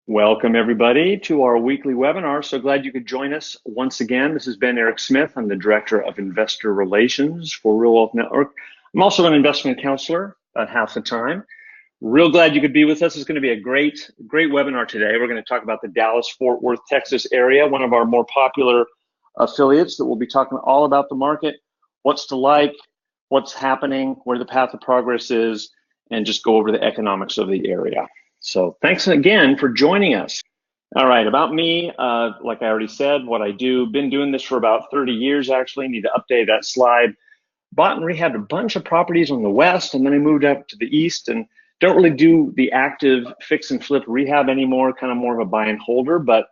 Welcome, everybody, to our weekly webinar. So glad you could join us once again. This is Ben Eric Smith. I'm the Director of Investor Relations for Real Wealth Network. I'm also an investment counselor about half the time. Real glad you could be with us. It's going to be a great webinar today. We're going to talk about the Dallas-Fort Worth, Texas area, one of our more popular affiliates that will be talking all about the market, what's to like, what's happening, where the path of progress is, and just go over the economics of the area. So thanks again for joining us. All right, about me, like I already said, what I do, been doing this for about 30 years actually, need to update that slide. Bought and rehabbed a bunch of properties on the west, and then I moved up to the east and don't really do the active fix and flip rehab anymore, kind of more of a buy and holder, but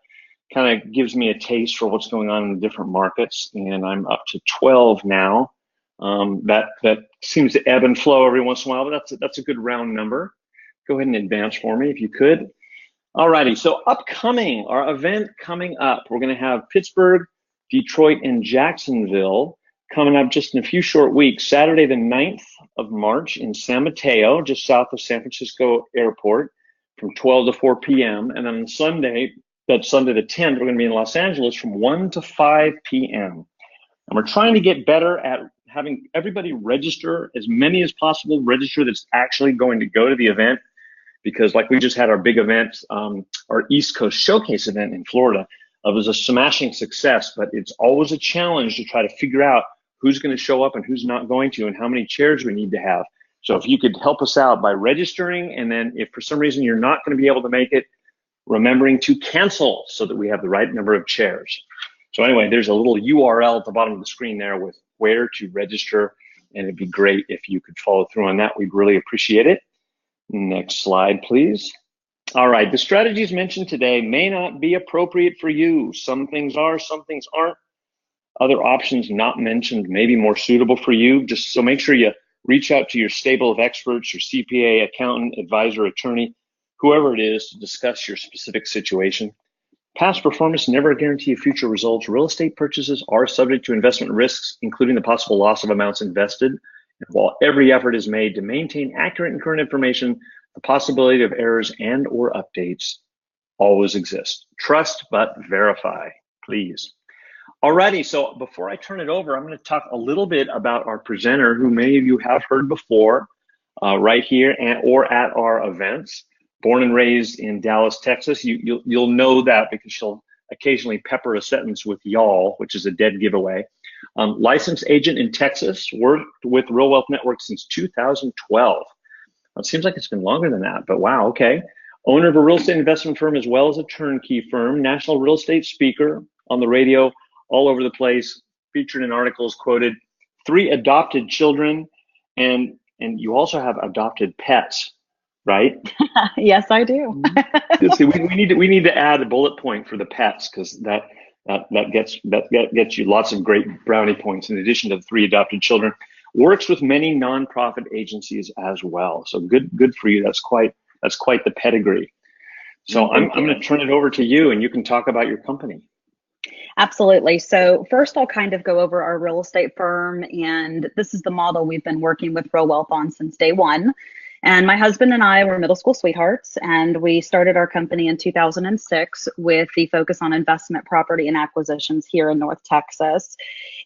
kind of gives me a taste for what's going on in the different markets. And I'm up to 12 now. That seems to ebb and flow every once in a while, but that's a good round number. Go ahead and advance for me if you could. Alrighty, so upcoming, our event coming up, we're going to have Pittsburgh, Detroit, and Jacksonville coming up just in a few short weeks. Saturday the 9th of March in San Mateo, just south of San Francisco Airport, from 12 to 4 p.m. And then on Sunday, that's Sunday the 10th, we're going to be in Los Angeles from 1 to 5 p.m. And we're trying to get better at having everybody register, as many as possible register that's actually going to go to the event. Because like we just had our big event, our East Coast Showcase event in Florida, it was a smashing success, but it's always a challenge to try to figure out who's going to show up and who's not going to and how many chairs we need to have. So if you could help us out by registering, and then if for some reason you're not going to be able to make it, remembering to cancel so that we have the right number of chairs. So anyway, there's a little URL at the bottom of the screen there with where to register, and it'd be great if you could follow through on that. We'd really appreciate it. Next slide, please. All right, the strategies mentioned today may not be appropriate for you. Some things are, some things aren't. Other options not mentioned may be more suitable for you. Just so make sure you reach out to your stable of experts, your CPA, accountant, advisor, attorney, whoever it is, to discuss your specific situation. Past performance never guarantee future results. Real estate purchases are subject to investment risks, including the possible loss of amounts invested. While every effort is made to maintain accurate and current information, the possibility of errors and or updates always exist. Trust but verify, please. Alrighty, so before I turn it over, I'm going to talk a little bit about our presenter, who many of you have heard before, right here or at our events. Born and raised in Dallas, Texas. You'll know that because she'll occasionally pepper a sentence with y'all, which is a dead giveaway. Licensed agent in Texas, worked with Real Wealth Network since 2012. It seems like it's been longer than that, but wow, okay. Owner of a real estate investment firm as well as a turnkey firm, national real estate speaker on the radio, all over the place, featured in articles, quoted, 3 adopted children, and you also have adopted pets, right? Yes, I do. See, we need to add a bullet point for the pets, because that gets you lots of great brownie points in addition to the 3 adopted children. Works with many nonprofit agencies as well. So good for you. That's quite the pedigree. So I'm going to turn it over to you, and you can talk about your company. Absolutely. So first, I'll kind of go over our real estate firm, and this is the model we've been working with Real Wealth on since day one. And my husband and I were middle school sweethearts, and we started our company in 2006 with the focus on investment property and acquisitions here in North Texas.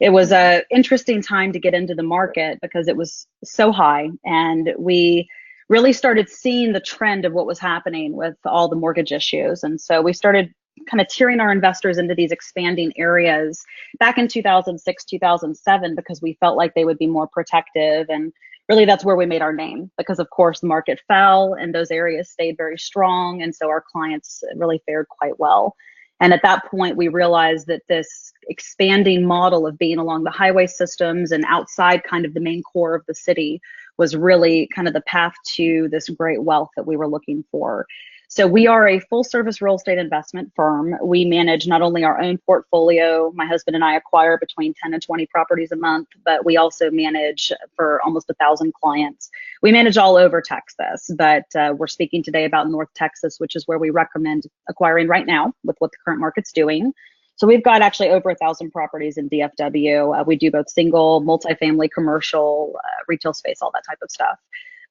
It was an interesting time to get into the market because it was so high, and we really started seeing the trend of what was happening with all the mortgage issues. And so we started kind of tearing our investors into these expanding areas back in 2006, 2007, because we felt like they would be more protective. And really, that's where we made our name, because of course the market fell and those areas stayed very strong. And so our clients really fared quite well. And at that point, we realized that this expanding model of being along the highway systems and outside kind of the main core of the city was really kind of the path to this great wealth that we were looking for. So we are a full service real estate investment firm. We manage not only our own portfolio, my husband and I acquire between 10 and 20 properties a month, but we also manage for almost 1,000 clients. We manage all over Texas, but we're speaking today about North Texas, which is where we recommend acquiring right now with what the current market's doing. So we've got actually over 1,000 properties in DFW. We do both single, multifamily, commercial, retail space, all that type of stuff.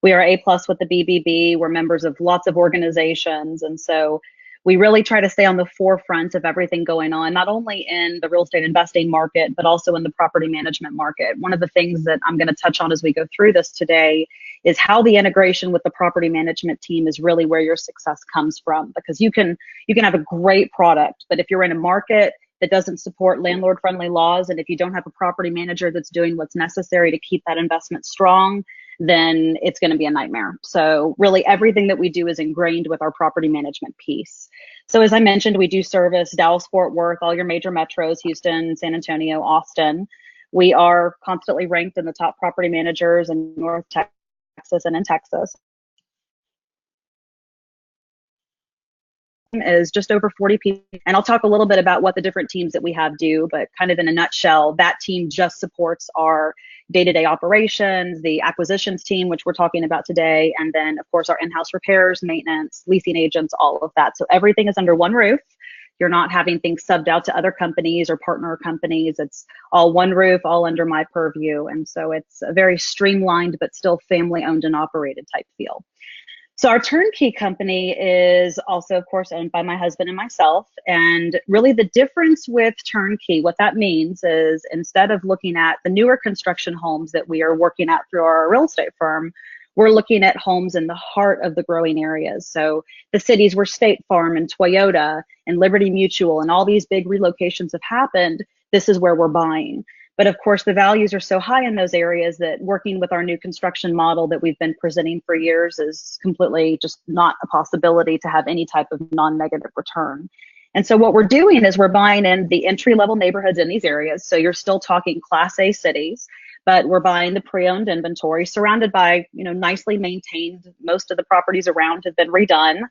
We are A+ with the BBB. We're members of lots of organizations. And so We really try to stay on the forefront of everything going on, not only in the real estate investing market, but also in the property management market. One of the things that I'm going to touch on as we go through this today is how the integration with the property management team is really where your success comes from. Because you can have a great product, but if you're in a market that doesn't support landlord friendly laws, and if you don't have a property manager that's doing what's necessary to keep that investment strong, then it's going to be a nightmare. So really everything that we do is ingrained with our property management piece. So as I mentioned, we do service Dallas, Fort Worth, all your major metros, Houston, San Antonio, Austin. We are constantly ranked in the top property managers in North Texas and in Texas. Is just over 40 people. And I'll talk a little bit about what the different teams that we have do, but kind of in a nutshell, that team just supports our day-to-day operations, the acquisitions team, which we're talking about today, and then of course our in-house repairs, maintenance, leasing agents, all of that. So everything is under one roof. You're not having things subbed out to other companies or partner companies. It's all one roof, all under my purview. And so it's a very streamlined, but still family owned and operated type feel. So our turnkey company is also, of course, owned by my husband and myself. And really the difference with turnkey, what that means is instead of looking at the newer construction homes that we are working at through our real estate firm, we're looking at homes in the heart of the growing areas. So the cities where State Farm and Toyota and Liberty Mutual and all these big relocations have happened, this is where we're buying. But of course, the values are so high in those areas that working with our new construction model that we've been presenting for years is completely just not a possibility to have any type of non-negative return. And so what we're doing is we're buying in the entry-level neighborhoods in these areas. So you're still talking Class A cities, but we're buying the pre-owned inventory surrounded by, nicely maintained. Most of the properties around have been redone,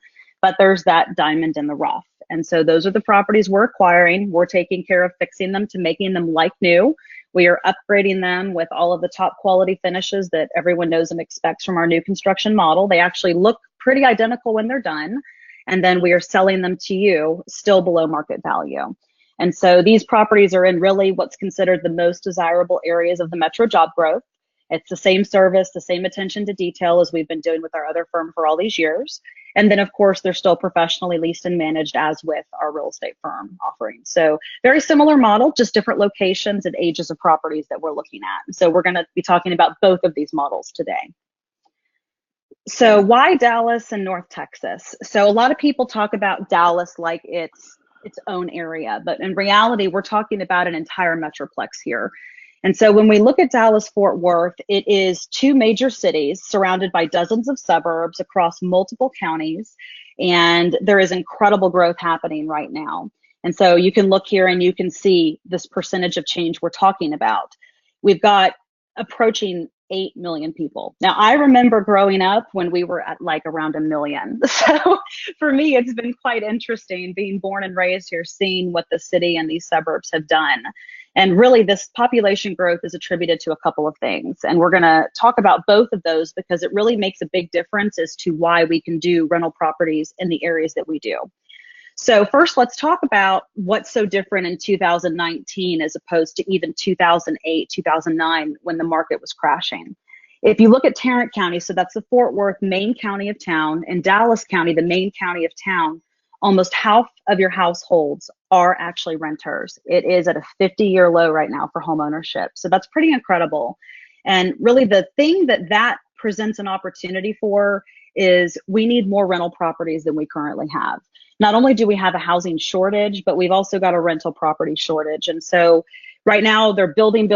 but there's that diamond in the rough. And so those are the properties we're acquiring. We're taking care of fixing them to making them like new. We are upgrading them with all of the top quality finishes that everyone knows and expects from our new construction model. They actually look pretty identical when they're done. And then we are selling them to you still below market value. And so these properties are in really what's considered the most desirable areas of the metro job growth. It's the same service, the same attention to detail as we've been doing with our other firm for all these years. And then, of course, they're still professionally leased and managed as with our real estate firm offerings. So very similar model, just different locations and ages of properties that we're looking at. So we're going to be talking about both of these models today. So why Dallas and North Texas? So a lot of people talk about Dallas like it's its own area, but in reality, we're talking about an entire metroplex here. And so when we look at Dallas-Fort Worth, it is two major cities surrounded by dozens of suburbs across multiple counties, and there is incredible growth happening right now. And so you can look here and you can see this percentage of change we're talking about. We've got approaching 8 million people. Now, I remember growing up when we were at like around 1 million. So for me, it's been quite interesting being born and raised here, seeing what the city and these suburbs have done. And really, this population growth is attributed to a couple of things. And we're going to talk about both of those because it really makes a big difference as to why we can do rental properties in the areas that we do. So first, let's talk about what's so different in 2019 as opposed to even 2008, 2009, when the market was crashing. If you look at Tarrant County, so that's the Fort Worth main county of town, and Dallas County, the main county of town, almost half of your households are actually renters. It is at a 50-year low right now for home ownership. So that's pretty incredible. And really the thing that presents an opportunity for is we need more rental properties than we currently have. Not only do we have a housing shortage, but we've also got a rental property shortage. And so right now they're building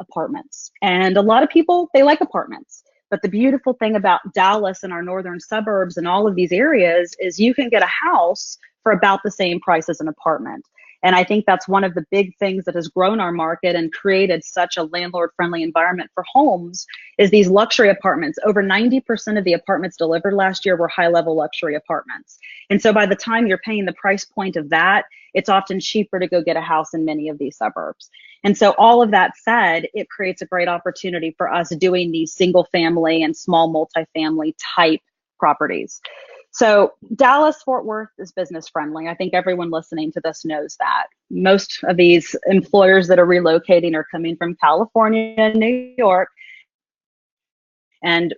apartments. And a lot of people, they like apartments. But the beautiful thing about Dallas and our northern suburbs and all of these areas is you can get a house for about the same price as an apartment. And I think that's one of the big things that has grown our market and created such a landlord-friendly environment for homes is these luxury apartments. Over 90% of the apartments delivered last year were high-level luxury apartments. And so by the time you're paying the price point of that, it's often cheaper to go get a house in many of these suburbs. And so all of that said, it creates a great opportunity for us doing these single family and small multifamily type properties. So Dallas, Fort Worth is business friendly. I think everyone listening to this knows that. Most of these employers that are relocating are coming from California and New York. And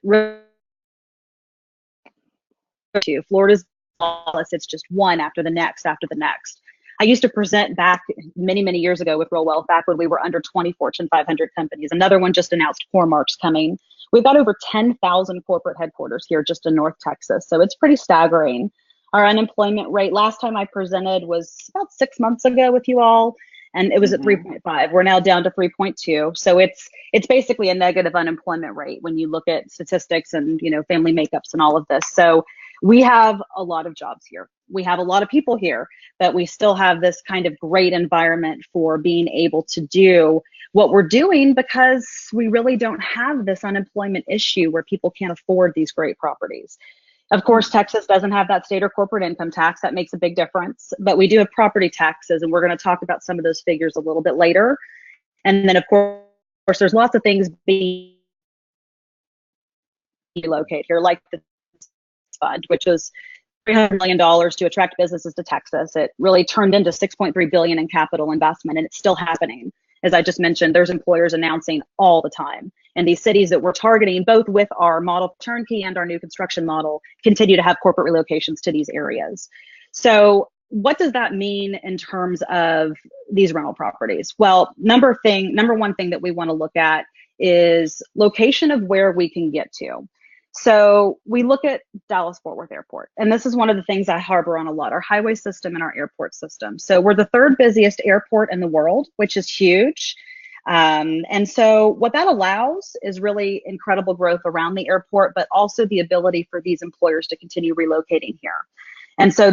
Florida's it's just one after the next after the next. I used to present back many, many years ago with Real Wealth, back when we were under 20 Fortune 500 companies. Another one just announced Core-Mark's coming. We've got over 10,000 corporate headquarters here just in North Texas. So it's pretty staggering. Our unemployment rate, last time I presented was about 6 months ago with you all, and it was at 3.5. We're now down to 3.2. So it's basically a negative unemployment rate when you look at statistics and, you know, family makeups and all of this. So we have a lot of jobs here. We have a lot of people here, but we still have this kind of great environment for being able to do what we're doing, because we really don't have this unemployment issue where people can't afford these great properties. Of course, Texas doesn't have that state or corporate income tax. That makes a big difference. But we do have property taxes, and we're going to talk about some of those figures a little bit later. And then, of course, there's lots of things being relocated here, like the fund, which was $300 million to attract businesses to Texas. It really turned into $6.3 billion in capital investment, and it's still happening. As I just mentioned, there's employers announcing all the time. And these cities that we're targeting, both with our model Turnkey and our new construction model, continue to have corporate relocations to these areas. So what does that mean in terms of these rental properties? Well, number one thing that we want to look at is location of where we can get to. So we look at Dallas-Fort Worth Airport, and this is one of the things I harbor on a lot, our highway system and our airport system. So we're the third busiest airport in the world, which is huge. And so what that allows is really incredible growth around the airport, but also the ability for these employers to continue relocating here. And so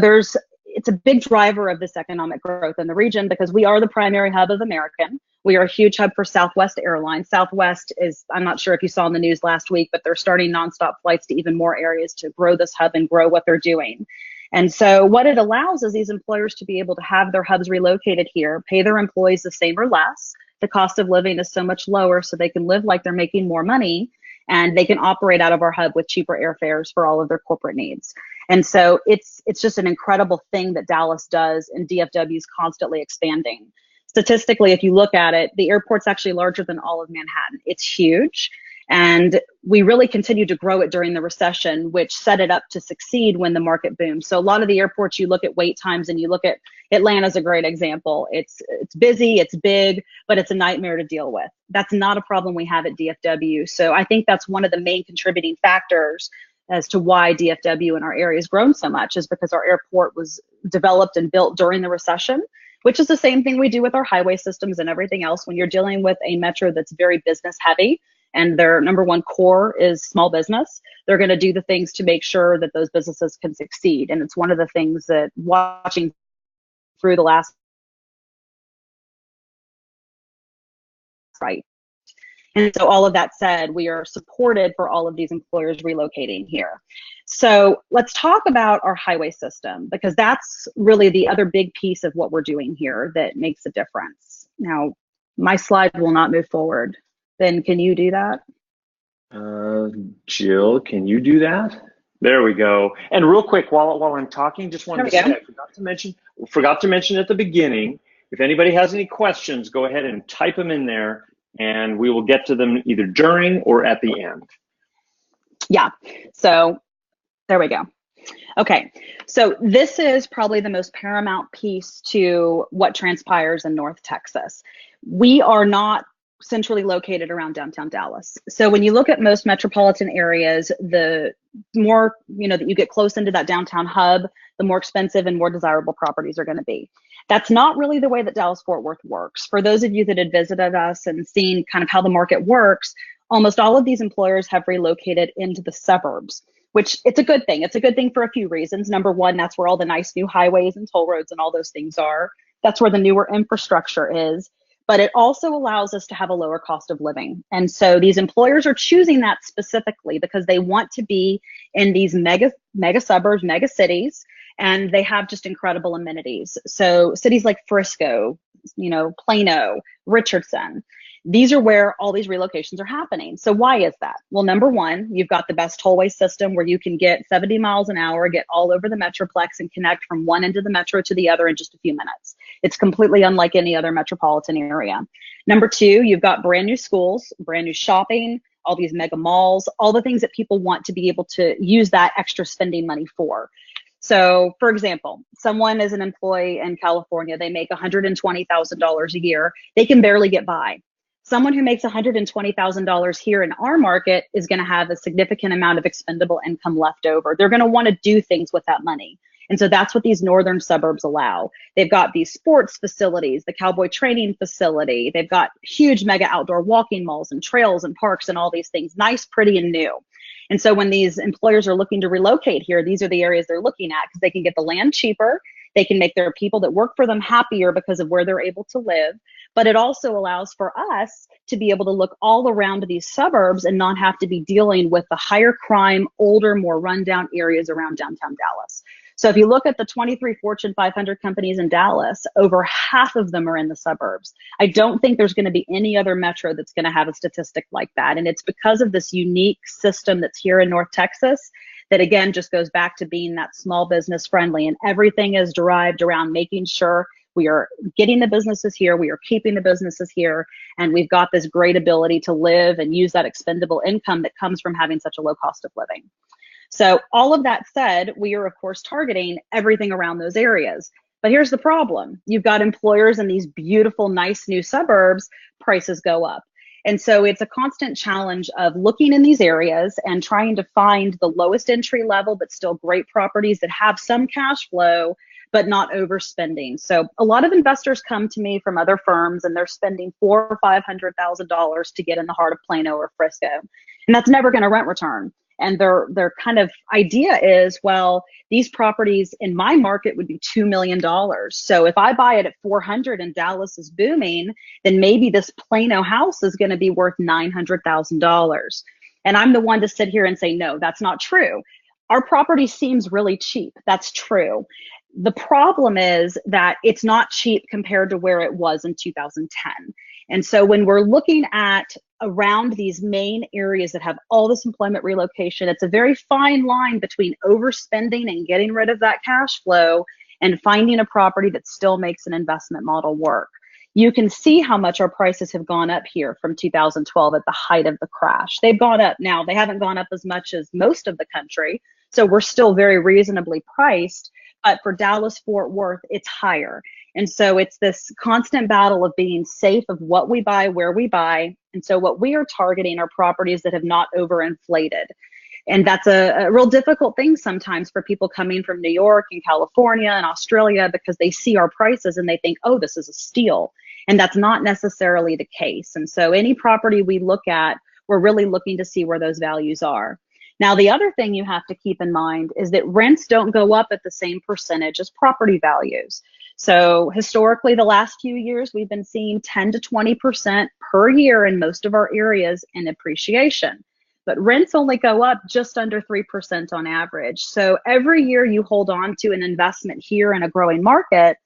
it's a big driver of this economic growth in the region, because we are the primary hub of American. We are a huge hub for Southwest Airlines. Southwest is, I'm not sure if you saw in the news last week, but they're starting nonstop flights to even more areas to grow this hub and grow what they're doing. And so what it allows is these employers to be able to have their hubs relocated here, pay their employees the same or less. The cost of living is so much lower, so they can live like they're making more money, and they can operate out of our hub with cheaper airfares for all of their corporate needs. And so it's just an incredible thing that Dallas does, and DFW is constantly expanding. Statistically, if you look at it, the airport's actually larger than all of Manhattan. It's huge. And we really continued to grow it during the recession, which set it up to succeed when the market boomed. So a lot of the airports, you look at wait times, and you look at Atlanta's a great example. It's busy, it's big, but it's a nightmare to deal with. That's not a problem we have at DFW. So I think that's one of the main contributing factors as to why DFW in our area has grown so much, is because our airport was developed and built during the recession, which is the same thing we do with our highway systems and everything else. When you're dealing with a metro that's very business heavy, and their number one core is small business, they're going to do the things to make sure that those businesses can succeed. And it's one of the things that, watching through the last right. And so all of that said, we are supported for all of these employers relocating here. So let's talk about our highway system, because that's really the other big piece of what we're doing here that makes a difference. Now, my slide will not move forward. Then can you do that? Jill, can you do that? There we go. And real quick, while I'm talking, just wanted to say, I forgot to mention at the beginning, if anybody has any questions, go ahead and type them in there, and we will get to them either during or at the end. Yeah, so there we go. Okay, so this is probably the most paramount piece to what transpires in North Texas. We are not centrally located around downtown Dallas. So when you look at most metropolitan areas, the more, that you get close into that downtown hub, the more expensive and more desirable properties are going to be. That's not really the way that Dallas-Fort Worth works. For those of you that had visited us and seen kind of how the market works, almost all of these employers have relocated into the suburbs, which it's a good thing. It's a good thing for a few reasons. Number one, that's where all the nice new highways and toll roads and all those things are. That's where the newer infrastructure is. But it also allows us to have a lower cost of living. And so these employers are choosing that specifically because they want to be in these mega suburbs, mega cities, and they have just incredible amenities. So cities like Frisco, Plano, Richardson, these are where all these relocations are happening. So why is that? Well, number one, you've got the best tollway system where you can get 70 miles an hour, get all over the Metroplex, and connect from one end of the metro to the other in just a few minutes. It's completely unlike any other metropolitan area. Number two, you've got brand new schools, brand new shopping, all these mega malls, all the things that people want to be able to use that extra spending money for. So, for example, someone is an employee in California, they make $120,000 a year, they can barely get by. Someone who makes $120,000 here in our market is going to have a significant amount of expendable income left over. They're going to want to do things with that money. And so that's what these northern suburbs allow. They've got these sports facilities, the cowboy training facility. They've got huge mega outdoor walking malls and trails and parks and all these things, nice, pretty, and new. And so when these employers are looking to relocate here, these are the areas they're looking at because they can get the land cheaper. They can make their people that work for them happier because of where they're able to live. But it also allows for us to be able to look all around these suburbs and not have to be dealing with the higher crime, older, more rundown areas around downtown Dallas. So if you look at the 23 Fortune 500 companies in Dallas, over half of them are in the suburbs. I don't think there's going to be any other metro that's going to have a statistic like that. And it's because of this unique system that's here in North Texas that, again, just goes back to being that small business friendly. And everything is derived around making sure we are getting the businesses here, we are keeping the businesses here, and we've got this great ability to live and use that expendable income that comes from having such a low cost of living. So all of that said, we are, of course, targeting everything around those areas. But here's the problem. You've got employers in these beautiful, nice new suburbs, prices go up. And so it's a constant challenge of looking in these areas and trying to find the lowest entry level, but still great properties that have some cash flow, but not overspending. So a lot of investors come to me from other firms and they're spending $400,000 or $500,000 to get in the heart of Plano or Frisco. And that's never going to rent return. And their kind of idea is, well, these properties in my market would be $2 million. So if I buy it at 400 and Dallas is booming, then maybe this Plano house is going to be worth $900,000. And I'm the one to sit here and say, no, that's not true. Our property seems really cheap. That's true. The problem is that it's not cheap compared to where it was in 2010. And so when we're looking at around these main areas that have all this employment relocation, it's a very fine line between overspending and getting rid of that cash flow and finding a property that still makes an investment model work. You can see how much our prices have gone up here from 2012 at the height of the crash. They've gone up. Now, they haven't gone up as much as most of the country, so we're still very reasonably priced. But for Dallas, Fort Worth, it's higher. And so it's this constant battle of being safe of what we buy, where we buy. And so what we are targeting are properties that have not overinflated. And that's a real difficult thing sometimes for people coming from New York and California and Australia, because they see our prices and they think, oh, this is a steal. And that's not necessarily the case. And so any property we look at, we're really looking to see where those values are. Now, the other thing you have to keep in mind is that rents don't go up at the same percentage as property values. So historically, the last few years, we've been seeing 10 to 20% per year in most of our areas in appreciation. But rents only go up just under 3% on average. So every year you hold on to an investment here in a growing market,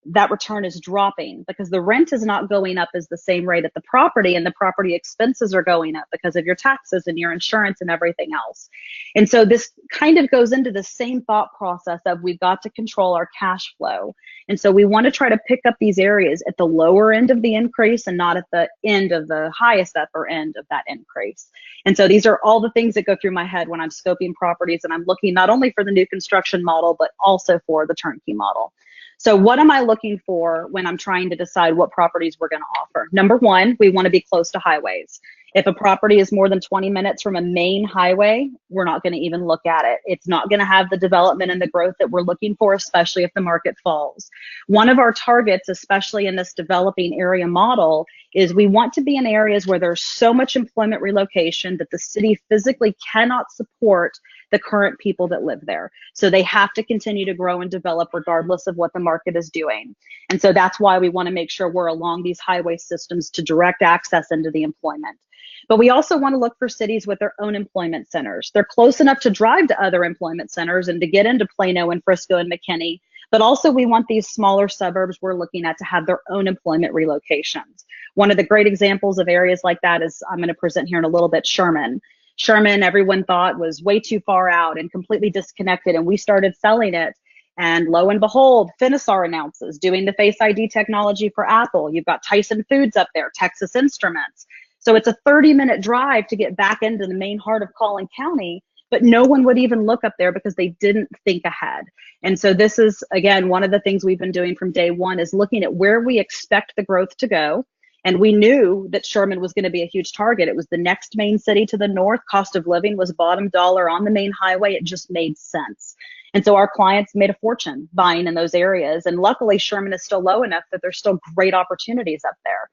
that return is dropping because the rent is not going up as the same rate at the property, and the property expenses are going up because of your taxes and your insurance and everything else. And so this kind of goes into the same thought process of we've got to control our cash flow. And so we want to try to pick up these areas at the lower end of the increase and not at the end of the highest upper end of that increase. And so these are all the things that go through my head when I'm scoping properties and I'm looking not only for the new construction model, but also for the turnkey model. So what am I looking for when I'm trying to decide what properties we're going to offer? Number one, we want to be close to highways. If a property is more than 20 minutes from a main highway, we're not going to even look at it. It's not going to have the development and the growth that we're looking for, especially if the market falls. One of our targets, especially in this developing area model, is we want to be in areas where there's so much employment relocation that the city physically cannot support the current people that live there. So they have to continue to grow and develop regardless of what the market is doing. And so that's why we want to make sure we're along these highway systems to direct access into the employment. But we also want to look for cities with their own employment centers. They're close enough to drive to other employment centers and to get into Plano and Frisco and McKinney. But also we want these smaller suburbs we're looking at to have their own employment relocations. One of the great examples of areas like that is, I'm going to present here in a little bit, Sherman. Sherman, everyone thought was way too far out and completely disconnected, and we started selling it. And lo and behold, Finisar announces doing the Face ID technology for Apple. You've got Tyson Foods up there, Texas Instruments. So it's a 30-minute drive to get back into the main heart of Collin County, but no one would even look up there because they didn't think ahead. And so this is, again, one of the things we've been doing from day one is looking at where we expect the growth to go. And we knew that Sherman was going to be a huge target. It was the next main city to the north. Cost of living was bottom dollar on the main highway. It just made sense. And so our clients made a fortune buying in those areas. And luckily, Sherman is still low enough that there's still great opportunities up there.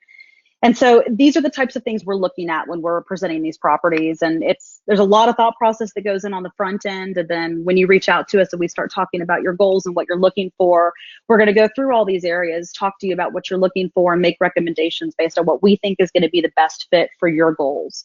And so these are the types of things we're looking at when we're presenting these properties. And there's a lot of thought process that goes in on the front end. And then when you reach out to us and we start talking about your goals and what you're looking for, we're going to go through all these areas, talk to you about what you're looking for, and make recommendations based on what we think is going to be the best fit for your goals.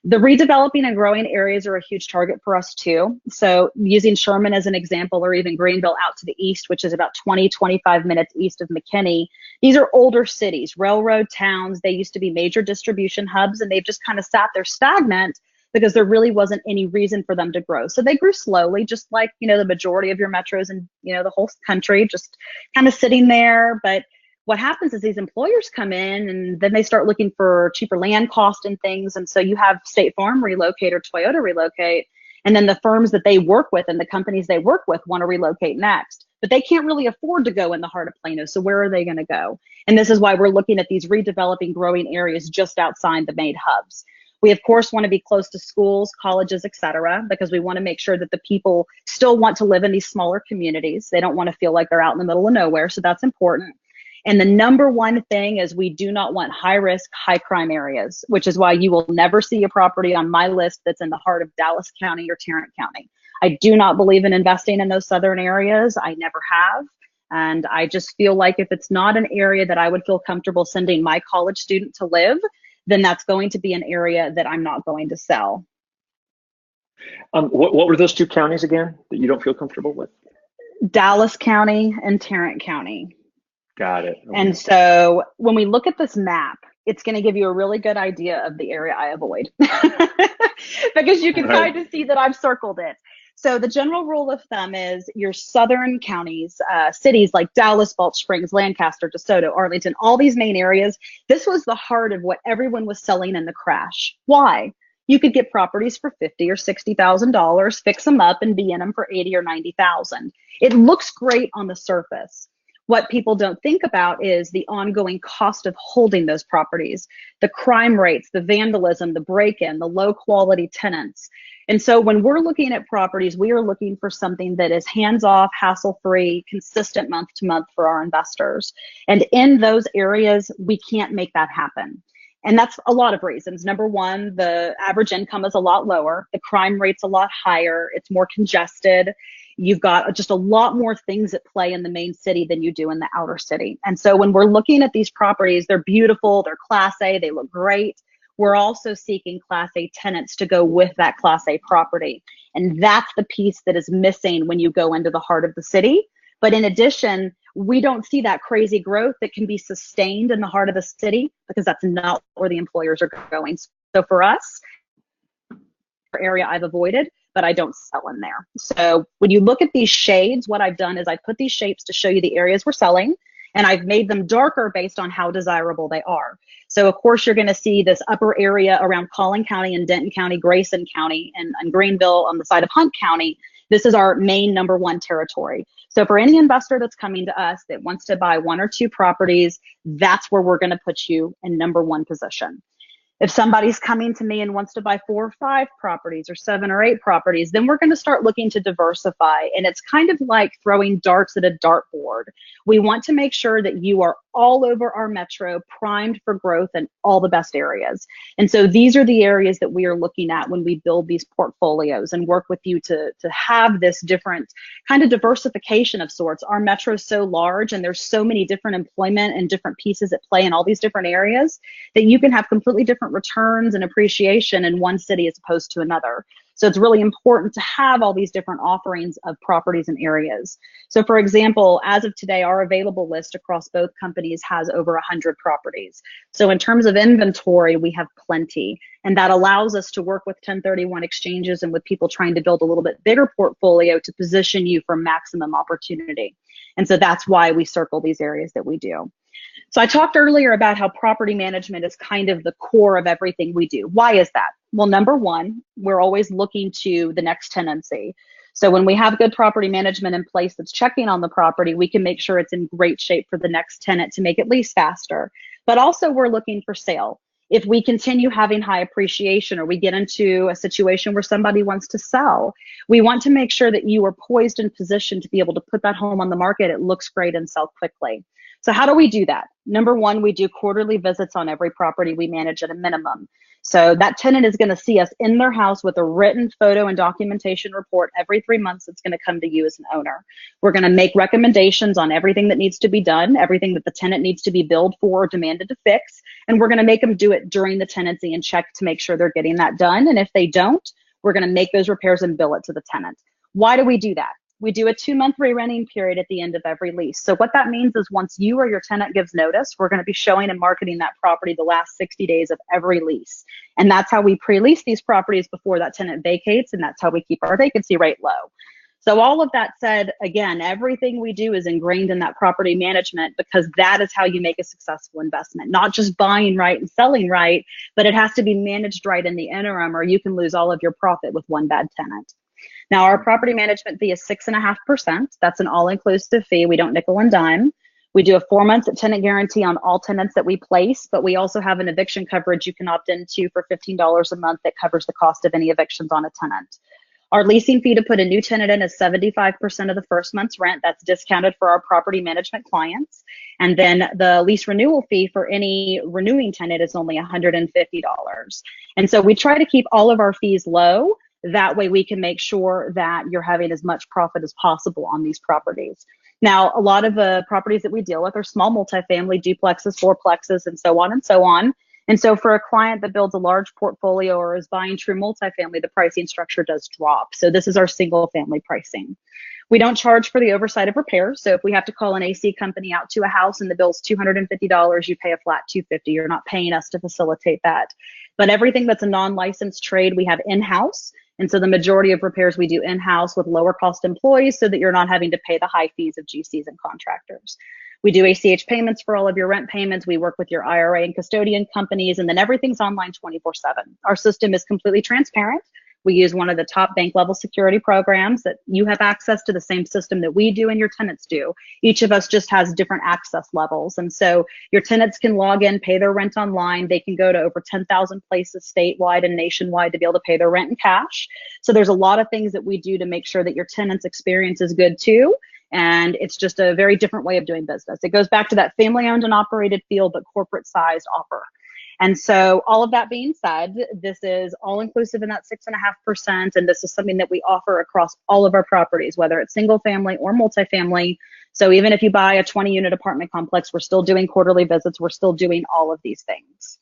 The redeveloping and growing areas are a huge target for us too. So using Sherman as an example, or even Greenville out to the east, which is about 20-25 minutes east of McKinney. These are older cities, railroad towns. They used to be major distribution hubs, and they've just kind of sat there stagnant because there really wasn't any reason for them to grow. So they grew slowly, just like, the majority of your metros and, the whole country, just kind of sitting there. But what happens is these employers come in and then they start looking for cheaper land cost and things. And so you have State Farm relocate or Toyota relocate. And then the firms that they work with and the companies they work with want to relocate next. But they can't really afford to go in the heart of Plano. So where are they going to go? And this is why we're looking at these redeveloping growing areas just outside the main hubs. We, of course, want to be close to schools, colleges, et cetera, because we want to make sure that the people still want to live in these smaller communities. They don't want to feel like they're out in the middle of nowhere. So that's important. And the number one thing is we do not want high risk, high crime areas, which is why you will never see a property on my list that's in the heart of Dallas County or Tarrant County. I do not believe in investing in those southern areas. I never have. And I just feel like if it's not an area that I would feel comfortable sending my college student to live, then that's going to be an area that I'm not going to sell. What were those two counties again that you don't feel comfortable with? Dallas County and Tarrant County. Got it. Okay. And so when we look at this map, it's going to give you a really good idea of the area I avoid because you can kind of see that I've circled it. So the general rule of thumb is your southern counties, cities like Dallas, Balch Springs, Lancaster, DeSoto, Arlington, all these main areas. This was the heart of what everyone was selling in the crash. Why? You could get properties for $50,000 or $60,000, fix them up, and be in them for $80,000 or $90,000. It looks great on the surface. What people don't think about is the ongoing cost of holding those properties, the crime rates, the vandalism, the break-in, the low quality tenants. And so when we're looking at properties, we are looking for something that is hands-off, hassle-free, consistent month to month for our investors. And in those areas, we can't make that happen. And that's a lot of reasons. Number one, the average income is a lot lower. The crime rate's a lot higher. It's more congested. You've got just a lot more things at play in the main city than you do in the outer city. And so when we're looking at these properties, they're beautiful, they're Class A, they look great. We're also seeking Class A tenants to go with that Class A property. And that's the piece that is missing when you go into the heart of the city. But in addition, we don't see that crazy growth that can be sustained in the heart of the city because that's not where the employers are going. So for us, area I've avoided, but I don't sell in there. So when you look at these shades, what I've done is I put these shapes to show you the areas we're selling, and I've made them darker based on how desirable they are. So of course, you're going to see this upper area around Collin County and Denton County, Grayson County, and Greenville on the side of Hunt County. This is our main number one territory. So for any investor that's coming to us that wants to buy one or two properties, that's where we're going to put you in number one position. If somebody's coming to me and wants to buy 4 or 5 properties or 7 or 8 properties, then we're going to start looking to diversify. And it's kind of like throwing darts at a dartboard. We want to make sure that you are all over our metro, primed for growth in all the best areas. And so these are the areas that we are looking at when we build these portfolios and work with you to have this different kind of diversification of sorts. Our metro is so large and there's so many different employment and different pieces at play in all these different areas that you can have completely different returns and appreciation in one city as opposed to another. So it's really important to have all these different offerings of properties and areas. So for example, as of today, our available list across both companies has over 100 properties. So in terms of inventory, we have plenty. And that allows us to work with 1031 exchanges and with people trying to build a little bit bigger portfolio to position you for maximum opportunity. And so that's why we circle these areas that we do. So I talked earlier about how property management is kind of the core of everything we do. Why is that? Well, number one, we're always looking to the next tenancy. So when we have good property management in place that's checking on the property, we can make sure it's in great shape for the next tenant to make it lease faster. But also we're looking for sale. If we continue having high appreciation or we get into a situation where somebody wants to sell, we want to make sure that you are poised and positioned to be able to put that home on the market. It looks great and sell quickly. So how do we do that? Number one, we do quarterly visits on every property we manage at a minimum. So that tenant is going to see us in their house with a written photo and documentation report every 3 months. It's going to come to you as an owner. We're going to make recommendations on everything that needs to be done, everything that the tenant needs to be billed for or demanded to fix. And we're going to make them do it during the tenancy and check to make sure they're getting that done. And if they don't, we're going to make those repairs and bill it to the tenant. Why do we do that? We do a 2-month re-renting period at the end of every lease. So what that means is once you or your tenant gives notice, we're going to be showing and marketing that property the last 60 days of every lease. And that's how we pre-lease these properties before that tenant vacates, and that's how we keep our vacancy rate low. So all of that said, again, everything we do is ingrained in that property management because that is how you make a successful investment. Not just buying right and selling right, but it has to be managed right in the interim or you can lose all of your profit with one bad tenant. Now, our property management fee is 6.5%. That's an all-inclusive fee. We don't nickel and dime. We do a 4-month tenant guarantee on all tenants that we place, but we also have an eviction coverage you can opt into for $15 a month that covers the cost of any evictions on a tenant. Our leasing fee to put a new tenant in is 75% of the first month's rent. That's discounted for our property management clients. And then the lease renewal fee for any renewing tenant is only $150. And so we try to keep all of our fees low. That way we can make sure that you're having as much profit as possible on these properties. Now, a lot of the properties that we deal with are small multifamily, duplexes, fourplexes, and so on and so on. And so for a client that builds a large portfolio or is buying true multifamily, the pricing structure does drop. So this is our single family pricing. We don't charge for the oversight of repairs. So if we have to call an AC company out to a house and the bill's $250, you pay a flat $250. You're not paying us to facilitate that. But everything that's a non-licensed trade, we have in-house. And so the majority of repairs we do in-house with lower cost employees so that you're not having to pay the high fees of GCs and contractors. We do ACH payments for all of your rent payments. We work with your IRA and custodian companies, and then everything's online 24/7. Our system is completely transparent. We use one of the top bank level security programs that you have access to the same system that we do and your tenants do. Each of us just has different access levels. And so your tenants can log in, pay their rent online. They can go to over 10,000 places statewide and nationwide to be able to pay their rent in cash. So there's a lot of things that we do to make sure that your tenants' experience is good too. And it's just a very different way of doing business. It goes back to that family owned and operated feel, but corporate sized offer. And so all of that being said, this is all inclusive in that 6.5%. And this is something that we offer across all of our properties, whether it's single family or multifamily. So even if you buy a 20-unit apartment complex, we're still doing quarterly visits. We're still doing all of these things.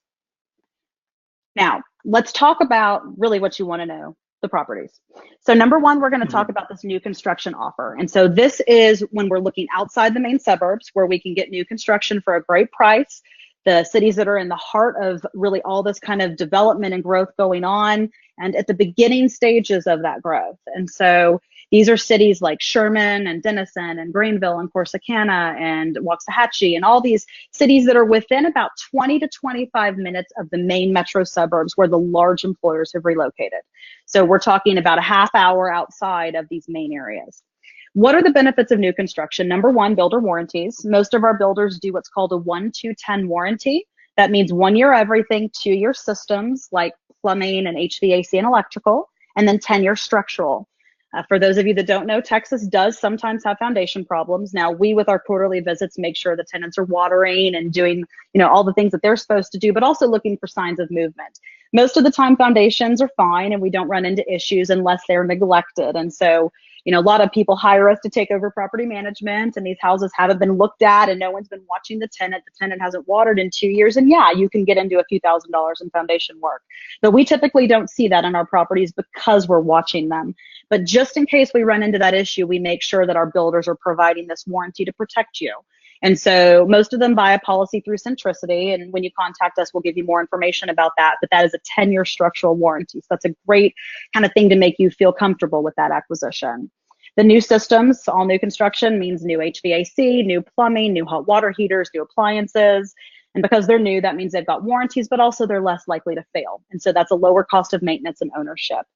Now, let's talk about really what you want to know, the properties. So number one, we're going to talk about this new construction offer. And so this is when we're looking outside the main suburbs where we can get new construction for a great price. The cities that are in the heart of really all this kind of development and growth going on and at the beginning stages of that growth. And so these are cities like Sherman and Denison and Greenville and Corsicana and Waxahachie and all these cities that are within about 20 to 25 minutes of the main metro suburbs where the large employers have relocated. So we're talking about a half hour outside of these main areas. What are the benefits of new construction? Number one, builder warranties. Most of our builders do what's called a 1-2-10 warranty. That means 1 year everything, 2 year systems like plumbing and HVAC and electrical, and then 10-year structural. For those of you that don't know, Texas does sometimes have foundation problems. Now, we with our quarterly visits make sure the tenants are watering and doing, all the things that they're supposed to do, but also looking for signs of movement. Most of the time, foundations are fine and we don't run into issues unless they're neglected. And so, a lot of people hire us to take over property management and these houses haven't been looked at and no one's been watching the tenant. The tenant hasn't watered in 2 years. And yeah, you can get into a few $1,000s in foundation work. But we typically don't see that in our properties because we're watching them. But just in case we run into that issue, we make sure that our builders are providing this warranty to protect you. And so most of them buy a policy through Centricity. And when you contact us, we'll give you more information about that. But that is a 10-year structural warranty. So that's a great kind of thing to make you feel comfortable with that acquisition. The new systems, all new construction means new HVAC, new plumbing, new hot water heaters, new appliances. And because they're new, that means they've got warranties, but also they're less likely to fail. And so that's a lower cost of maintenance and ownership.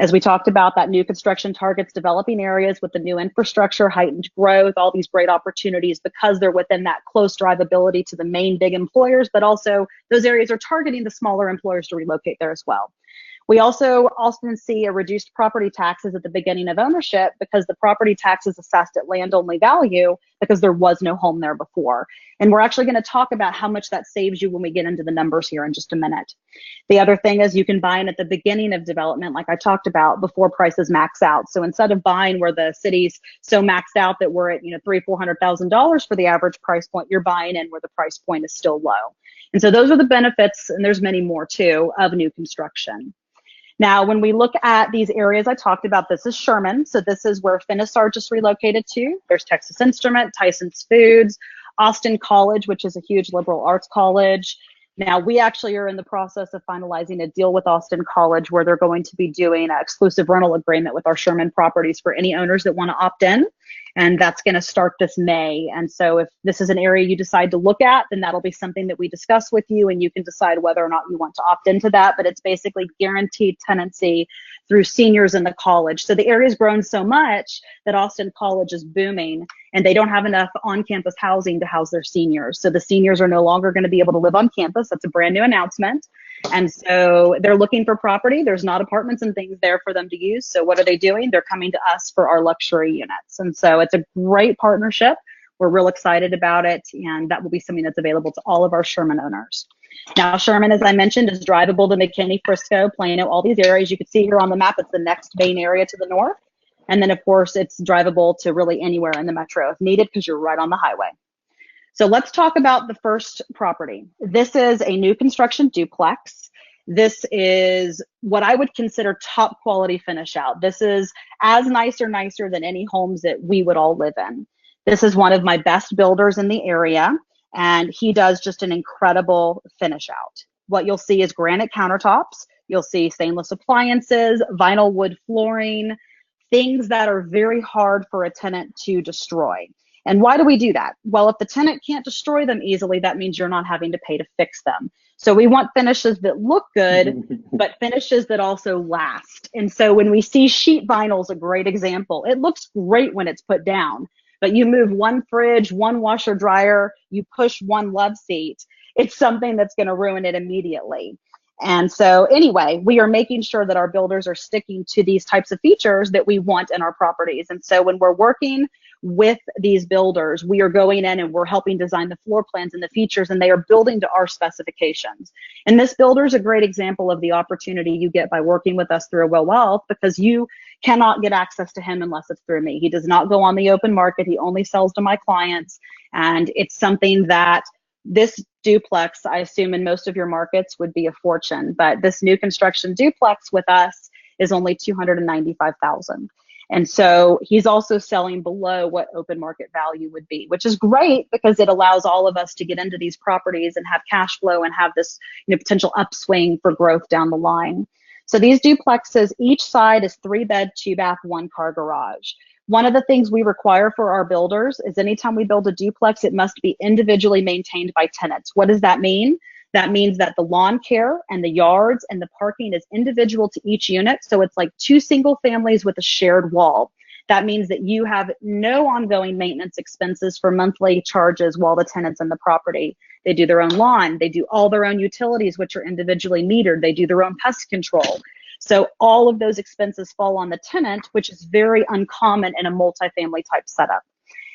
As we talked about, that new construction targets developing areas with the new infrastructure, heightened growth, all these great opportunities because they're within that close drivability to the main big employers, but also those areas are targeting the smaller employers to relocate there as well. We also often see a reduced property taxes at the beginning of ownership because the property tax is assessed at land only value because there was no home there before. And we're actually going to talk about how much that saves you when we get into the numbers here in just a minute. The other thing is you can buy in at the beginning of development, like I talked about, before prices max out. So instead of buying where the city's so maxed out that we're at, $300,000-$400,000 for the average price point, you're buying in where the price point is still low. And so those are the benefits, and there's many more too, of new construction. Now, when we look at these areas I talked about, this is Sherman. So this is where Finisar just relocated to. There's Texas Instrument, Tyson's Foods, Austin College, which is a huge liberal arts college. Now, we actually are in the process of finalizing a deal with Austin College where they're going to be doing an exclusive rental agreement with our Sherman properties for any owners that want to opt in. And that's going to start this May. And so if this is an area you decide to look at, then that'll be something that we discuss with you and you can decide whether or not you want to opt into that. But it's basically guaranteed tenancy through seniors in the college. So the area's grown so much that Austin College is booming and they don't have enough on-campus housing to house their seniors. So the seniors are no longer going to be able to live on campus. That's a brand new announcement. And so they're looking for property. There's not apartments and things there for them to use. So what are they doing? They're coming to us for our luxury units. And so it's a great partnership. We're real excited about it. And that will be something that's available to all of our Sherman owners. Now, Sherman, as I mentioned, is drivable to McKinney, Frisco, Plano, all these areas. You can see here on the map, it's the next main area to the north. And then, of course, it's drivable to really anywhere in the metro if needed because you're right on the highway. So let's talk about the first property. This is a new construction duplex. This is what I would consider top quality finish out. This is as nice or nicer than any homes that we would all live in. This is one of my best builders in the area, and he does just an incredible finish out. What you'll see is granite countertops. You'll see stainless appliances, vinyl wood flooring, things that are very hard for a tenant to destroy. And why do we do that? Well, if the tenant can't destroy them easily, that means you're not having to pay to fix them. So we want finishes that look good, but finishes that also last. And so when we see sheet vinyl is a great example. It looks great when it's put down, but you move one fridge, one washer dryer, you push one love seat, it's something that's going to ruin it immediately. And so anyway, we are making sure that our builders are sticking to these types of features that we want in our properties. And so when we're working with these builders, we are going in and we're helping design the floor plans and the features, and they are building to our specifications. And this builder is a great example of the opportunity you get by working with us through a Will Wealth, because you cannot get access to him unless it's through me. He does not go on the open market. He only sells to my clients. And it's something that this duplex, I assume in most of your markets would be a fortune, but this new construction duplex with us is only $295,000. And so he's also selling below what open market value would be, which is great because it allows all of us to get into these properties and have cash flow and have this potential upswing for growth down the line. So these duplexes, each side is 3-bed, 2-bath, 1-car garage. One of the things we require for our builders is anytime we build a duplex, it must be individually maintained by tenants. What does that mean? That means that the lawn care and the yards and the parking is individual to each unit. So it's like 2 single families with a shared wall. That means that you have no ongoing maintenance expenses for monthly charges while the tenant's in the property. They do their own lawn. They do all their own utilities, which are individually metered. They do their own pest control. So all of those expenses fall on the tenant, which is very uncommon in a multifamily type setup.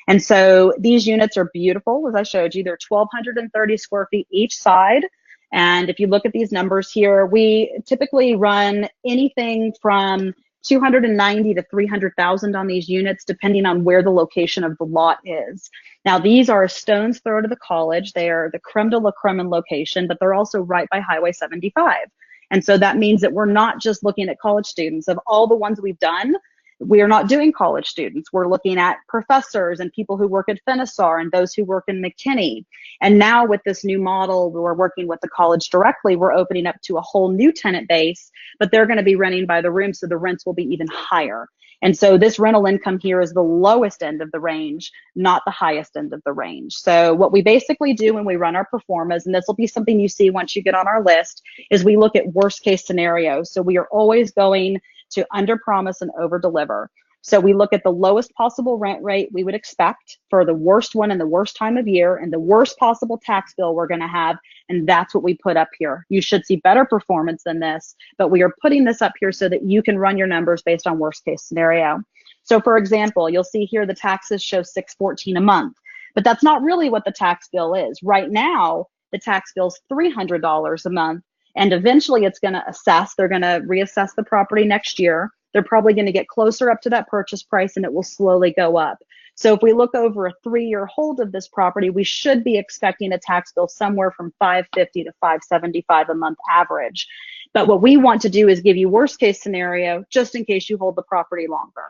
And so these units are beautiful. As I showed you, they're 1,230 square feet each side. And if you look at these numbers here, we typically run anything from 290 to 300,000 on these units, depending on where the location of the lot is. Now, these are a stone's throw to the college. They are the creme de la creme in location, but they're also right by Highway 75. And so that means that we're not just looking at college students. Of all the ones we've done, we are not doing college students. We're looking at professors and people who work at Finisar and those who work in McKinney. And now with this new model, we're working with the college directly. We're opening up to a whole new tenant base, but they're going to be renting by the room, so the rents will be even higher. And so this rental income here is the lowest end of the range, not the highest end of the range. So what we basically do when we run our performas, and this will be something you see once you get on our list, is we look at worst case scenarios. So we are always going to under promise and over deliver. So we look at the lowest possible rent rate we would expect for the worst one and the worst time of year and the worst possible tax bill we're going to have. And that's what we put up here. You should see better performance than this, but we are putting this up here so that you can run your numbers based on worst case scenario. So for example, you'll see here the taxes show $614 a month, but that's not really what the tax bill is. Right now, the tax bill is $300 a month, and eventually it's going to assess. They're going to reassess the property next year. They're probably going to get closer up to that purchase price, and it will slowly go up. So if we look over a 3-year hold of this property, we should be expecting a tax bill somewhere from $550 to $575 a month average. But what we want to do is give you worst case scenario, just in case you hold the property longer.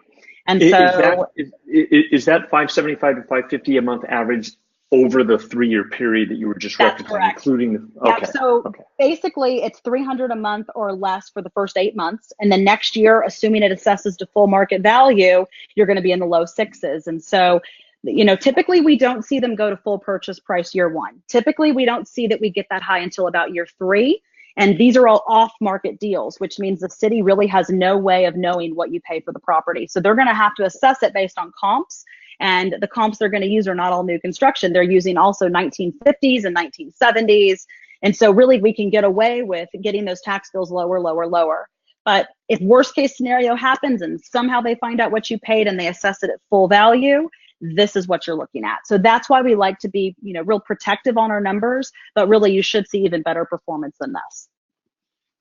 And so is that $575 to $550 a month average over the 3-year period that you were just referencing, correct. including the, okay. Yeah, so okay. Basically it's $300 a month or less for the first 8 months. And then next year, assuming it assesses to full market value, you're going to be in the low sixes. And so, you know, typically we don't see them go to full purchase price year one. Typically we don't see that we get that high until about year 3. And these are all off market deals, which means the city really has no way of knowing what you pay for the property. So they're going to have to assess it based on comps. And the comps they're going to use are not all new construction. They're using also 1950s and 1970s. And so really we can get away with getting those tax bills lower, lower, lower. But if worst case scenario happens and somehow they find out what you paid and they assess it at full value, this is what you're looking at. So that's why we like to be, you know, real protective on our numbers, but really you should see even better performance than this.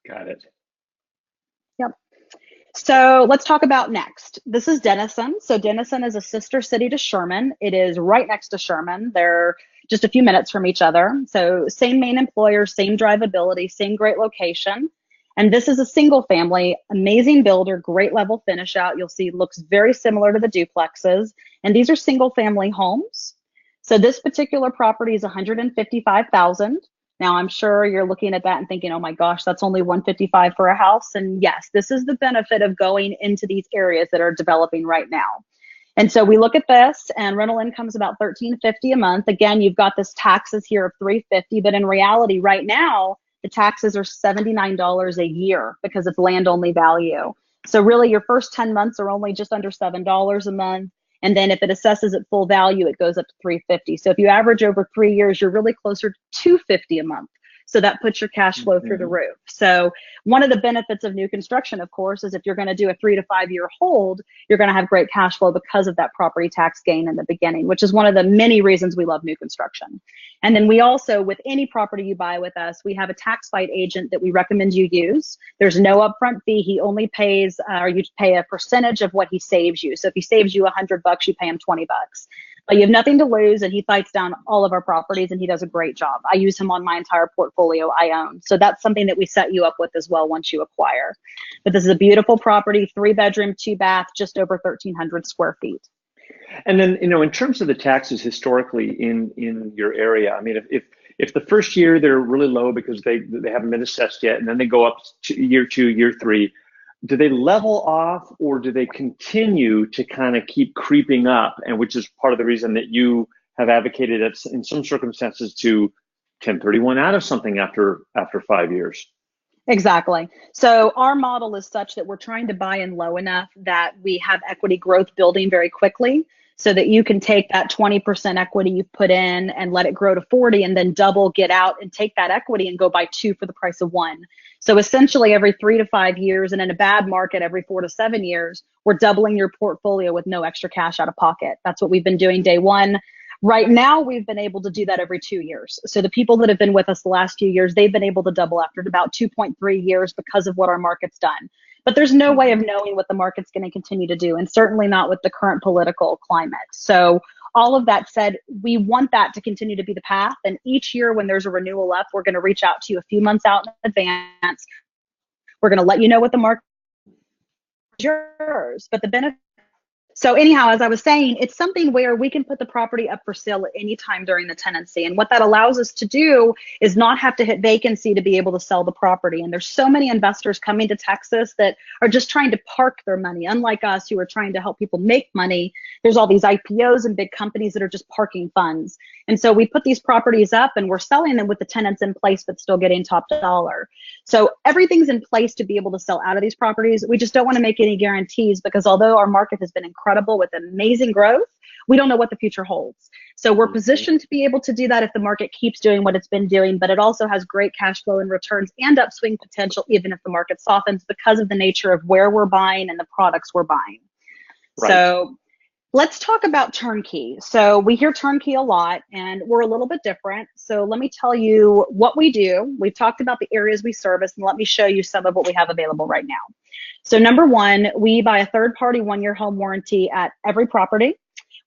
Got it. Yep. So let's talk about next. This is Denison. So Denison is a sister city to Sherman. It is right next to Sherman. They're just a few minutes from each other. So same main employer, same drivability, same great location. And this is a single family, amazing builder, great level finish out. You'll see looks very similar to the duplexes. And these are single family homes. So this particular property is $155,000. Now, I'm sure you're looking at that and thinking, oh my gosh, that's only $155,000 for a house. And yes, this is the benefit of going into these areas that are developing right now. And so we look at this, and rental income is about $1,350 a month. Again, you've got this taxes here of $350, but in reality, right now, the taxes are $79 a year because it's land only value. So really, your first 10 months are only just under $7 a month. And then if it assesses at full value, it goes up to $350. So if you average over 3 years, you're really closer to $250 a month. So that puts your cash flow through the roof. So one of the benefits of new construction, of course, is if you're going to do a 3 to 5 year hold, you're going to have great cash flow because of that property tax gain in the beginning, which is one of the many reasons we love new construction. And then we also, with any property you buy with us, we have a tax fight agent that we recommend you use. There's no upfront fee. He only pays, or you pay a percentage of what he saves you. So if he saves you $100, you pay him $20. But you have nothing to lose, and he fights down all of our properties, and he does a great job. I use him on my entire portfolio I own. So that's something that we set you up with as well once you acquire. But this is a beautiful property, 3-bedroom, 2-bath, just over 1,300 square feet. And then, you know, in terms of the taxes historically in your area, I mean, if the first year they're really low because they haven't been assessed yet, and then they go up to year 2, year 3, do they level off, or do they continue to kind of keep creeping up? And which is part of the reason that you have advocated it in some circumstances to 1031 out of something after 5 years. Exactly. So our model is such that we're trying to buy in low enough that we have equity growth building very quickly, so that you can take that 20% equity you've put in and let it grow to 40, and then double, get out and take that equity and go buy 2 for the price of 1. So essentially every 3 to 5 years, and in a bad market, every 4 to 7 years, we're doubling your portfolio with no extra cash out of pocket. That's what we've been doing day one. Right now, we've been able to do that every 2 years. So the people that have been with us the last few years, they've been able to double after about 2.3 years because of what our market's done. But there's no way of knowing what the market's going to continue to do, and certainly not with the current political climate. So all of that said, we want that to continue to be the path. And each year when there's a renewal up, we're going to reach out to you a few months out in advance. We're going to let you know what the market is yours. But the benefit So anyhow, as I was saying, it's something where we can put the property up for sale at any time during the tenancy. And what that allows us to do is not have to hit vacancy to be able to sell the property. And there's so many investors coming to Texas that are just trying to park their money. Unlike us, who are trying to help people make money, there's all these IPOs and big companies that are just parking funds. And so we put these properties up and we're selling them with the tenants in place, but still getting top dollar. So everything's in place to be able to sell out of these properties. We just don't want to make any guarantees because although our market has been incredible with amazing growth, we don't know what the future holds. So we're positioned to be able to do that if the market keeps doing what it's been doing, but it also has great cash flow and returns and upswing potential even if the market softens because of the nature of where we're buying and the products we're buying. Right. So let's talk about turnkey. So we hear turnkey a lot and we're a little bit different. So let me tell you what we do. We've talked about the areas we service and let me show you some of what we have available right now. So number one, we buy a third-party one-year home warranty at every property.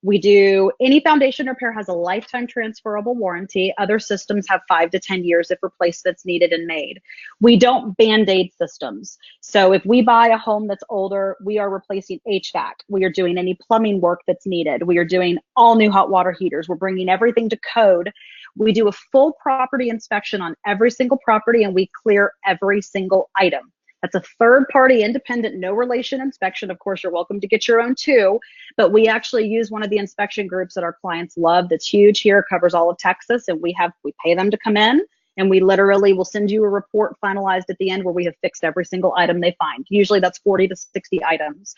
We do any foundation repair has a lifetime transferable warranty. Other systems have 5 to 10 years if replacement's needed and made. We don't band-aid systems. So if we buy a home that's older, we are replacing HVAC. We are doing any plumbing work that's needed. We are doing all new hot water heaters. We're bringing everything to code. We do a full property inspection on every single property and we clear every single item. That's a third-party, independent, no relation inspection. Of course, you're welcome to get your own too, but we actually use one of the inspection groups that our clients love. That's huge here, covers all of Texas, and we pay them to come in, and we literally will send you a report finalized at the end where we have fixed every single item they find. Usually that's 40 to 60 items.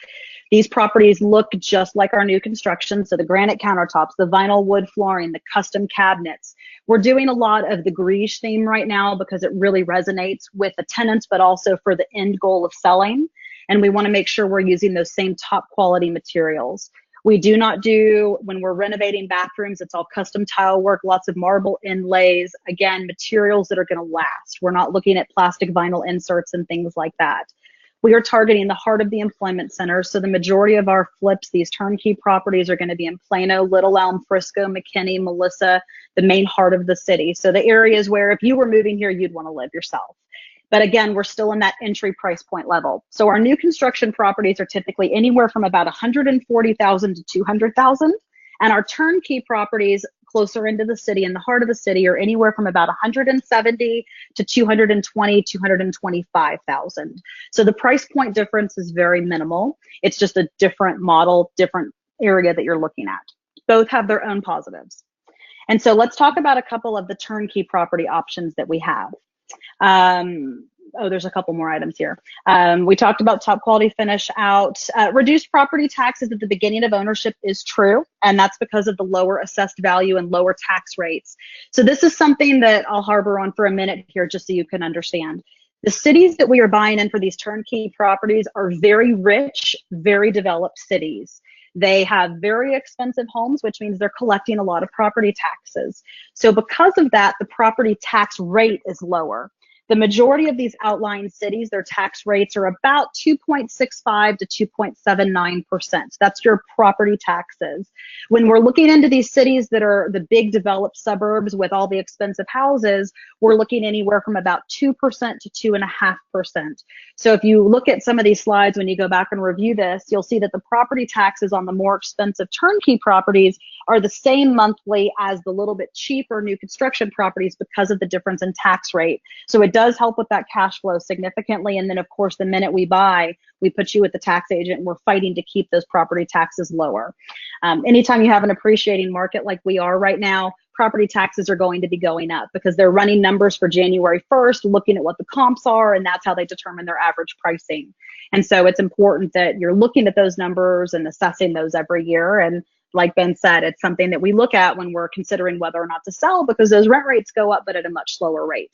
These properties look just like our new construction. So the granite countertops, the vinyl wood flooring, the custom cabinets. We're doing a lot of the greige theme right now because it really resonates with the tenants, but also for the end goal of selling. And we want to make sure we're using those same top quality materials. We do not do, when we're renovating bathrooms, it's all custom tile work, lots of marble inlays, again, materials that are going to last. We're not looking at plastic vinyl inserts and things like that. We are targeting the heart of the employment center. So the majority of our flips, these turnkey properties are going to be in Plano, Little Elm, Frisco, McKinney, Melissa, the main heart of the city. So the areas where if you were moving here, you'd want to live yourself. But again, we're still in that entry price point level. So our new construction properties are typically anywhere from about 140,000 to 200,000. And our turnkey properties closer into the city, in the heart of the city, are anywhere from about 170 to 220, 225,000. So the price point difference is very minimal. It's just a different model, different area that you're looking at. Both have their own positives. And so let's talk about a couple of the turnkey property options that we have. There's a couple more items here. We talked about top quality finish out. Reduced property taxes at the beginning of ownership is true, and that's because of the lower assessed value and lower tax rates. So this is something that I'll harbor on for a minute here just so you can understand. The cities that we are buying in for these turnkey properties are very rich, very developed cities. They have very expensive homes, which means they're collecting a lot of property taxes. So because of that, the property tax rate is lower. The majority of these outlying cities, their tax rates are about 2.65 to 2.79%. That's your property taxes. When we're looking into these cities that are the big developed suburbs with all the expensive houses, we're looking anywhere from about 2% to 2.5%. So if you look at some of these slides, when you go back and review this, you'll see that the property taxes on the more expensive turnkey properties are the same monthly as the little bit cheaper new construction properties because of the difference in tax rate. So it does help with that cash flow significantly. And then, of course, the minute we buy, we put you with the tax agent and we're fighting to keep those property taxes lower. Anytime you have an appreciating market like we are right now, property taxes are going to be going up because they're running numbers for January 1st, looking at what the comps are, and that's how they determine their average pricing. And so it's important that you're looking at those numbers and assessing those every year. And like Ben said, it's something that we look at when we're considering whether or not to sell because those rent rates go up, but at a much slower rate.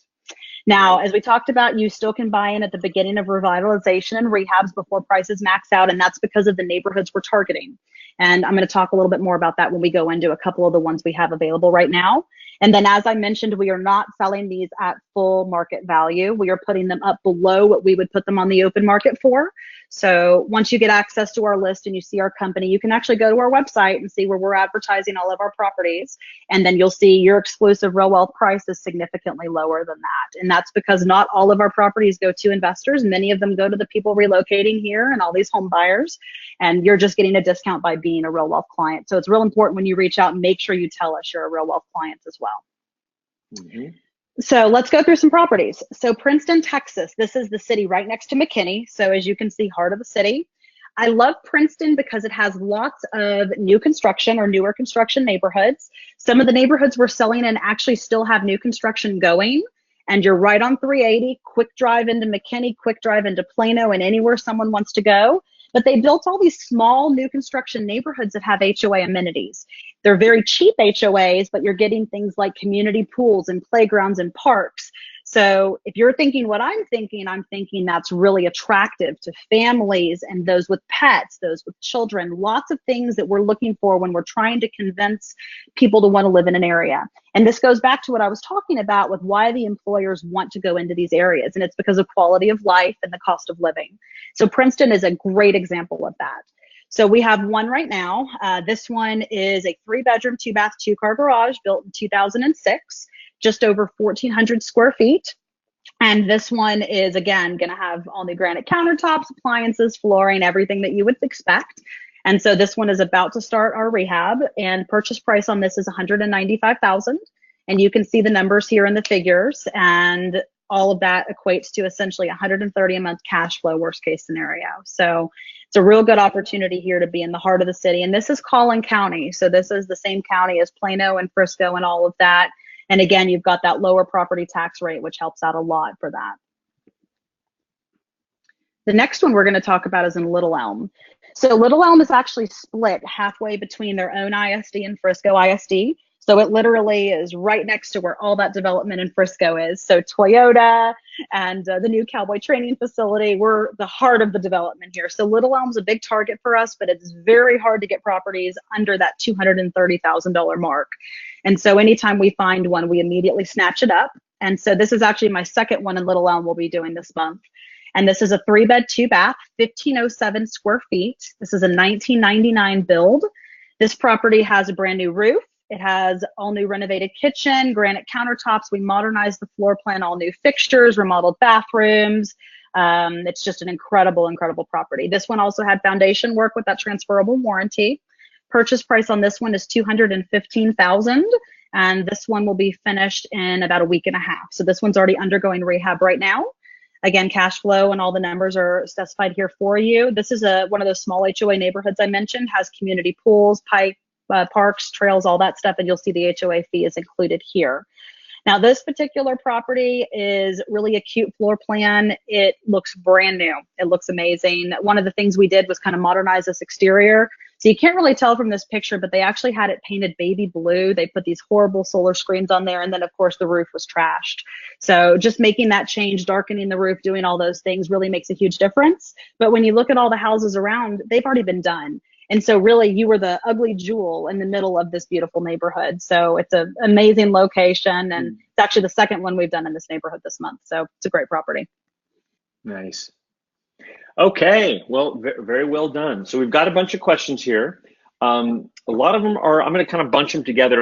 Now, as we talked about, you still can buy in at the beginning of revitalization and rehabs before prices max out, and that's because of the neighborhoods we're targeting. And I'm going to talk a little bit more about that when we go into a couple of the ones we have available right now. And then, as I mentioned, we are not selling these at full market value. We are putting them up below what we would put them on the open market for. So once you get access to our list and you see our company, you can actually go to our website and see where we're advertising all of our properties. And then you'll see your exclusive real wealth price is significantly lower than that. And that's because not all of our properties go to investors. Many of them go to the people relocating here and all these home buyers. And you're just getting a discount by being a real wealth client. So it's real important when you reach out, make sure you tell us you're a real wealth client as well. Mm-hmm. So let's go through some properties. So Princeton, Texas, this is the city right next to McKinney. So as you can see, heart of the city. I love Princeton because it has lots of new construction or newer construction neighborhoods. Some of the neighborhoods we're selling in actually still have new construction going. And you're right on 380, quick drive into McKinney, quick drive into Plano, and anywhere someone wants to go. But they built all these small new construction neighborhoods that have HOA amenities. They're very cheap HOAs, but you're getting things like community pools and playgrounds and parks. So if you're thinking what I'm thinking that's really attractive to families and those with pets, those with children, lots of things that we're looking for when we're trying to convince people to want to live in an area. And this goes back to what I was talking about with why the employers want to go into these areas. And it's because of quality of life and the cost of living. So Princeton is a great example of that. So we have one right now. This one is a 3-bedroom, 2-bath, 2-car garage built in 2006, just over 1,400 square feet. And this one is, again, going to have all new granite countertops, appliances, flooring, everything that you would expect. And so this one is about to start our rehab, and purchase price on this is $195,000. And you can see the numbers here in the figures, and all of that equates to essentially $130 a month cash flow, worst case scenario. So it's a real good opportunity here to be in the heart of the city. And this is Collin County. So this is the same county as Plano and Frisco and all of that. And again, you've got that lower property tax rate, which helps out a lot for that. The next one we're going to talk about is in Little Elm. So Little Elm is actually split halfway between their own ISD and Frisco ISD. So it literally is right next to where all that development in Frisco is. So Toyota and the new cowboy training facility, we're the heart of the development here. So Little Elm's a big target for us, but it's very hard to get properties under that $230,000 mark. And so anytime we find one, we immediately snatch it up. And so this is actually my second one in Little Elm we'll be doing this month. And this is a 3-bed, 2-bath, 1,507 square feet. This is a 1999 build. This property has a brand new roof. It has all new renovated kitchen, granite countertops. We modernized the floor plan, all new fixtures, remodeled bathrooms. It's just an incredible, incredible property. This one also had foundation work with that transferable warranty. Purchase price on this one is $215,000, and this one will be finished in about a week and a half. So this one's already undergoing rehab right now. Again, cash flow and all the numbers are specified here for you. This is one of those small HOA neighborhoods I mentioned, has community pools, parks, trails, all that stuff, and you'll see the HOA fee is included here. Now, this particular property is really a cute floor plan. It looks brand new. It looks amazing. One of the things we did was kind of modernize this exterior. So you can't really tell from this picture, but they actually had it painted baby blue. They put these horrible solar screens on there. And then, of course, the roof was trashed. So just making that change, darkening the roof, doing all those things really makes a huge difference. But when you look at all the houses around, they've already been done. And so really you were the ugly jewel in the middle of this beautiful neighborhood. So it's an amazing location. And it's actually the second one we've done in this neighborhood this month. So it's a great property. Nice. Okay, well, very well done. So we've got a bunch of questions here. A lot of them are, I'm going to kind of bunch them together.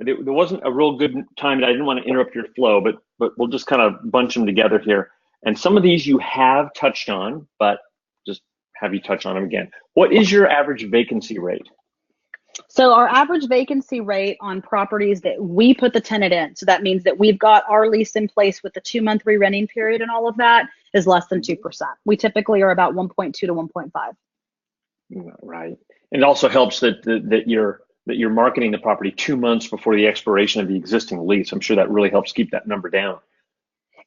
There wasn't a real good time, I didn't want to interrupt your flow, but we'll just kind of bunch them together here. And some of these you have touched on, but just have you touch on them again. What is your average vacancy rate? So our average vacancy rate on properties that we put the tenant in, so that means that we've got our lease in place with the 2-month re-renting period and all of that, is less than 2%. We typically are about 1.2 to 1.5. Right. And it also helps that you're marketing the property 2 months before the expiration of the existing lease. I'm sure that really helps keep that number down.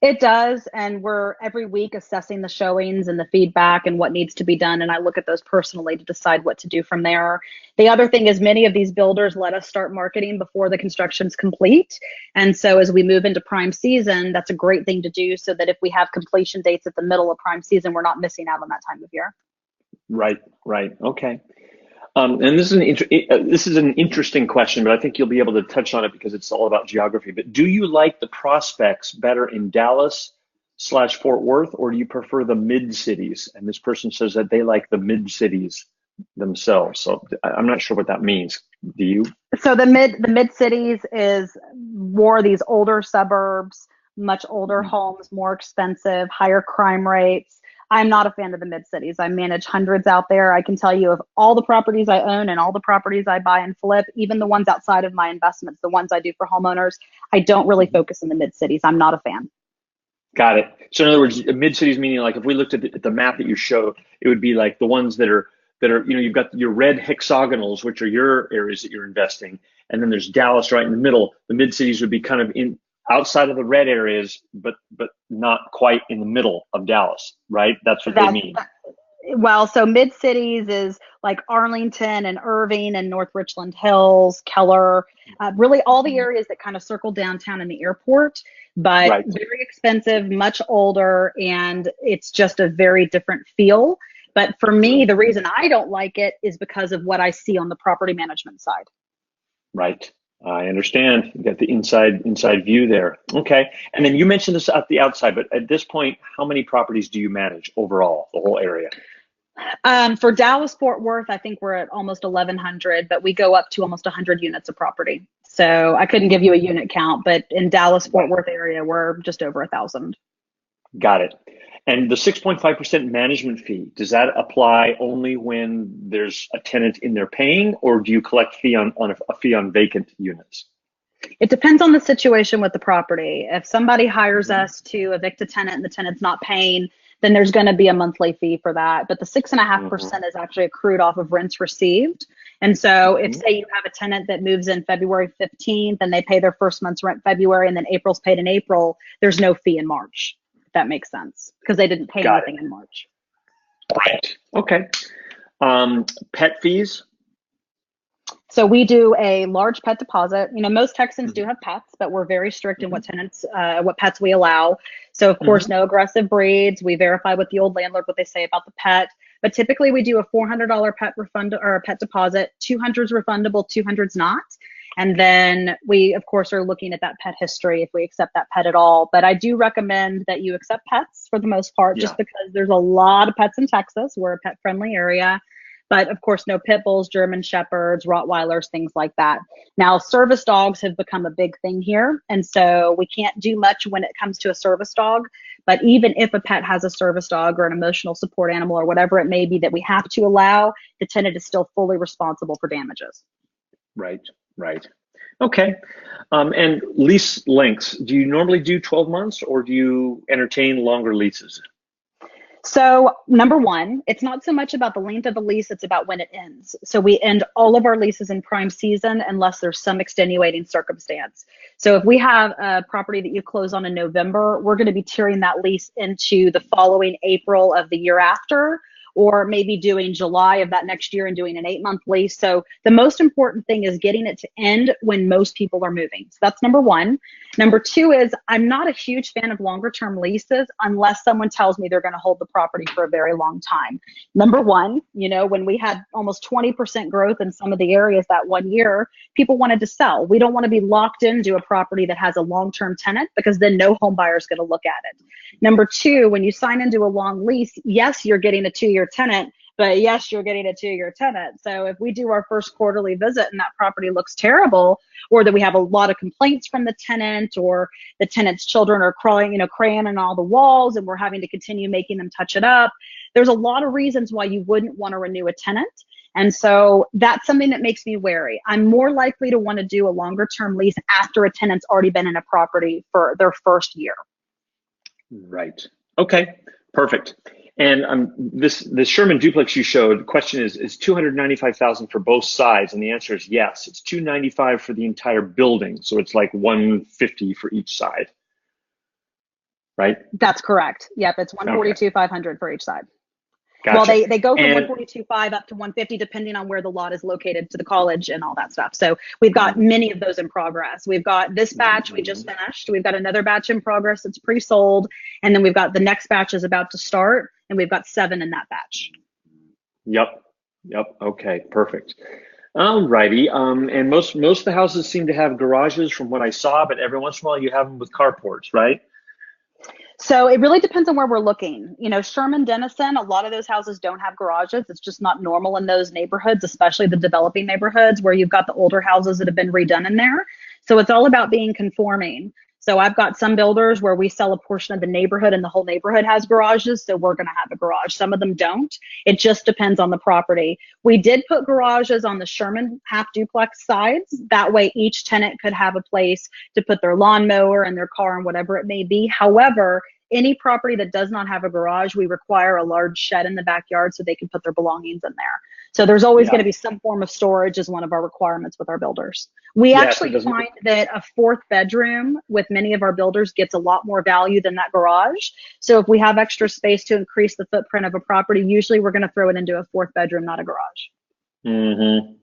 It does, and we're every week assessing the showings and the feedback and what needs to be done, and I look at those personally to decide what to do from there. The other thing is many of these builders let us start marketing before the construction's complete, and so as we move into prime season, that's a great thing to do so that if we have completion dates at the middle of prime season, we're not missing out on that time of year. Right, okay. And this is an interesting question, but I think you'll be able to touch on it because it's all about geography. But do you like the prospects better in Dallas slash Fort Worth, or do you prefer the mid cities? And this person says that they like the mid cities themselves. So I'm not sure what that means. Do you? So the mid cities is more these older suburbs, much older homes, more expensive, higher crime rates. I'm not a fan of the mid cities. I manage hundreds out there. I can tell you of all the properties I own and all the properties I buy and flip, even the ones outside of my investments, the ones I do for homeowners, I don't really focus in the mid cities. I'm not a fan. Got it. So in other words, mid cities meaning like if we looked at the map that you show, it would be like the ones that are you've got your red hexagonals, which are your areas that you're investing, and then there's Dallas right in the middle. The mid cities would be kind of in outside of the red areas, but not quite in the middle of Dallas, right? That's what they mean. Well, so mid cities is like Arlington and Irving and North Richland Hills, Keller, really all the areas that kind of circle downtown and the airport, but Right. very expensive, much older, and it's just a very different feel. But for me, the reason I don't like it is because of what I see on the property management side. Right. I understand. You got the inside view there. Okay. And then you mentioned this at the outside, but at this point, how many properties do you manage overall, the whole area? For Dallas Fort Worth, I think we're at almost 1,100, but we go up to almost 100 units of property. So I couldn't give you a unit count, but in Dallas Fort Worth area, we're just over 1,000. Got it. And the 6.5% management fee, does that apply only when there's a tenant in there paying, or do you collect a fee on vacant units? It depends on the situation with the property. If somebody hires us to evict a tenant and the tenant's not paying, then there's going to be a monthly fee for that. But the 6.5% is actually accrued off of rents received. And so if say you have a tenant that moves in February 15th and they pay their first month's rent February and then April's paid in April, there's no fee in March. If that makes sense, because they didn't pay anything in March. Right. Okay. Pet fees? So we do a large pet deposit. You know, most Texans do have pets, but we're very strict in what pets we allow. So of course, no aggressive breeds. We verify with the old landlord what they say about the pet. But typically we do a $400 pet refund or a pet deposit. 200 is refundable, 200's not. And then we, of course, are looking at that pet history if we accept that pet at all. But I do recommend that you accept pets for the most part, just because there's a lot of pets in Texas. We're a pet-friendly area. But of course, no pit bulls, German shepherds, Rottweilers, things like that. Now, service dogs have become a big thing here. And so we can't do much when it comes to a service dog. But even if a pet has a service dog or an emotional support animal or whatever it may be that we have to allow, the tenant is still fully responsible for damages. Right. Right. Okay. And lease lengths, do you normally do 12 months or do you entertain longer leases? So number one, it's not so much about the length of the lease, it's about when it ends. So we end all of our leases in prime season unless there's some extenuating circumstance. So if we have a property that you close on in November, we're going to be tiering that lease into the following April of the year after, or maybe doing July of that next year and doing an 8-month lease. So the most important thing is getting it to end when most people are moving. So that's number one. Number two is I'm not a huge fan of longer term leases unless someone tells me they're going to hold the property for a very long time. Number one, you know, when we had almost 20% growth in some of the areas that one year, people wanted to sell. We don't want to be locked into a property that has a long-term tenant because then no home buyer is going to look at it. Number two, when you sign into a long lease, yes, you're getting a 2-year tenant, but yes, you're getting a 2-year tenant. So if we do our first quarterly visit and that property looks terrible, or that we have a lot of complaints from the tenant, or the tenant's children are crawling, crayon on all the walls, and we're having to continue making them touch it up, there's a lot of reasons why you wouldn't want to renew a tenant. And so that's something that makes me wary. I'm more likely to want to do a longer term lease after a tenant's already been in a property for their first year. Right. Okay. Perfect. And this Sherman duplex you showed, the question is $295,000 for both sides, and the answer is yes. It's $295 for the entire building, so it's like $150 for each side, right? That's correct. Yep, it's $142,500 for each side. Gotcha. Well, they go from $142,500 up to $150,000 depending on where the lot is located to the college and all that stuff. So we've got many of those in progress. We've got this batch we just finished. We've got another batch in progress that's pre-sold, and then we've got the next batch is about to start, and we've got 7 in that batch. Yep. Yep. Okay. Perfect. All righty. And most of the houses seem to have garages from what I saw, but every once in a while you have them with carports, right? So it really depends on where we're looking. You know, Sherman, Denison, a lot of those houses don't have garages. It's just not normal in those neighborhoods, especially the developing neighborhoods where you've got the older houses that have been redone in there. So it's all about being conforming. So I've got some builders where we sell a portion of the neighborhood and the whole neighborhood has garages. So we're going to have a garage. Some of them don't. It just depends on the property. We did put garages on the Sherman half duplex sides. That way each tenant could have a place to put their lawnmower and their car and whatever it may be. However, any property that does not have a garage, we require a large shed in the backyard so they can put their belongings in there. So there's always going Yeah. to be some form of storage as one of our requirements with our builders. We Yeah. So it actually doesn't. find that a fourth bedroom with many of our builders gets a lot more value than that garage. So if we have extra space to increase the footprint of a property, usually we're going to throw it into a fourth bedroom, not a garage. Mm-hmm.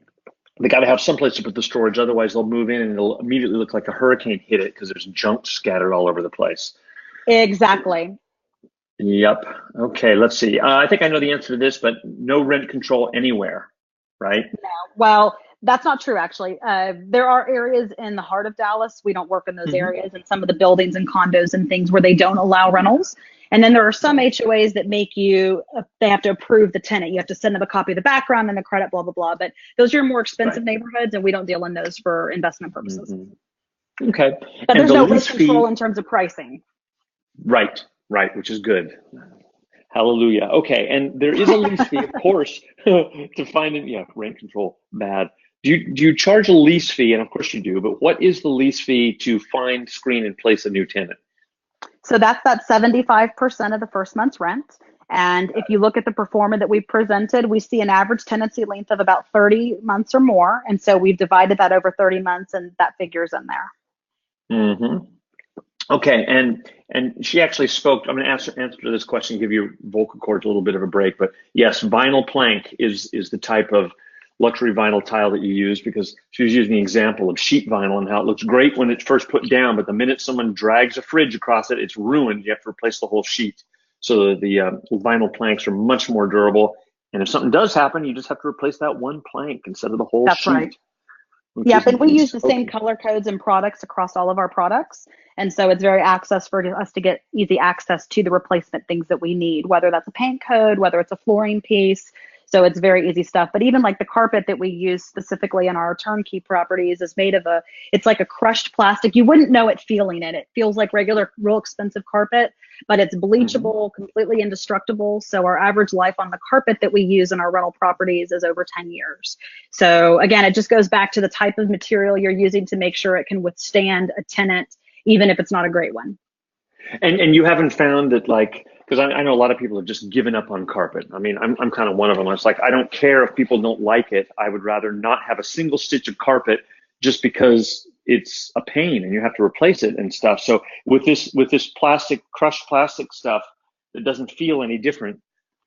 They got to have some place to put the storage, otherwise they'll move in and it'll immediately look like a hurricane hit it because there's junk scattered all over the place. Exactly. Yep. Okay, let's see. I think I know the answer to this, but no rent control anywhere, right? Well, that's not true, actually. There are areas in the heart of Dallas. We don't work in those Hmm. areas, and some of the buildings and condos and things where they don't allow rentals. And then there are some Right. HOAs that make you, they have to approve the tenant. You have to send them a copy of the background and the credit, blah, blah, blah. But those are your more Right. expensive neighborhoods, and we don't deal in those for investment purposes. Hmm. Okay. But And there's the no rent lease control fee, in terms of pricing. right, right, which is good. Hallelujah. Okay, and there is a lease fee, of course, to find it. Yeah, rent control, bad. Do you charge a lease fee? And of course you do, but what is the lease fee to find, screen, and place a new tenant? So that's that 75% of the first month's rent. And if you look at the performer that we've presented, we see an average tenancy length of about 30 months or more. And so we've divided that over 30 months and that figure's in there. Hmm. Okay, and she actually spoke. I'm going to answer this question, give your vocal cords a little bit of a break, but yes, vinyl plank is the type of luxury vinyl tile that you use because she was using the example of sheet vinyl and how it looks great when it's first put down, but the minute someone drags a fridge across it, it's ruined. You have to replace the whole sheet. So the vinyl planks are much more durable, and if something does happen, you just have to replace that one plank instead of the whole That's right. sheet, which Yep, is and we use nice. the same Okay. color codes and products across all of our products. And so it's very access for us to get easy access to the replacement things that we need, whether that's a paint code, whether it's a flooring piece. So it's very easy stuff. But even like the carpet that we use specifically in our turnkey properties is made of it's like a crushed plastic. You wouldn't know it feeling it. It feels like regular, real expensive carpet, but it's Hmm. bleachable, completely indestructible. So our average life on the carpet that we use in our rental properties is over 10 years. So again, it just goes back to the type of material you're using to make sure it can withstand a tenant, even if it's not a great one. And you haven't found that like because I know a lot of people have just given up on carpet. I mean, I'm kind of one of them. It's like I don't care if people don't like it. I would rather not have a single stitch of carpet just because it's a pain and you have to replace it and stuff. So with this plastic crushed plastic stuff that doesn't feel any different,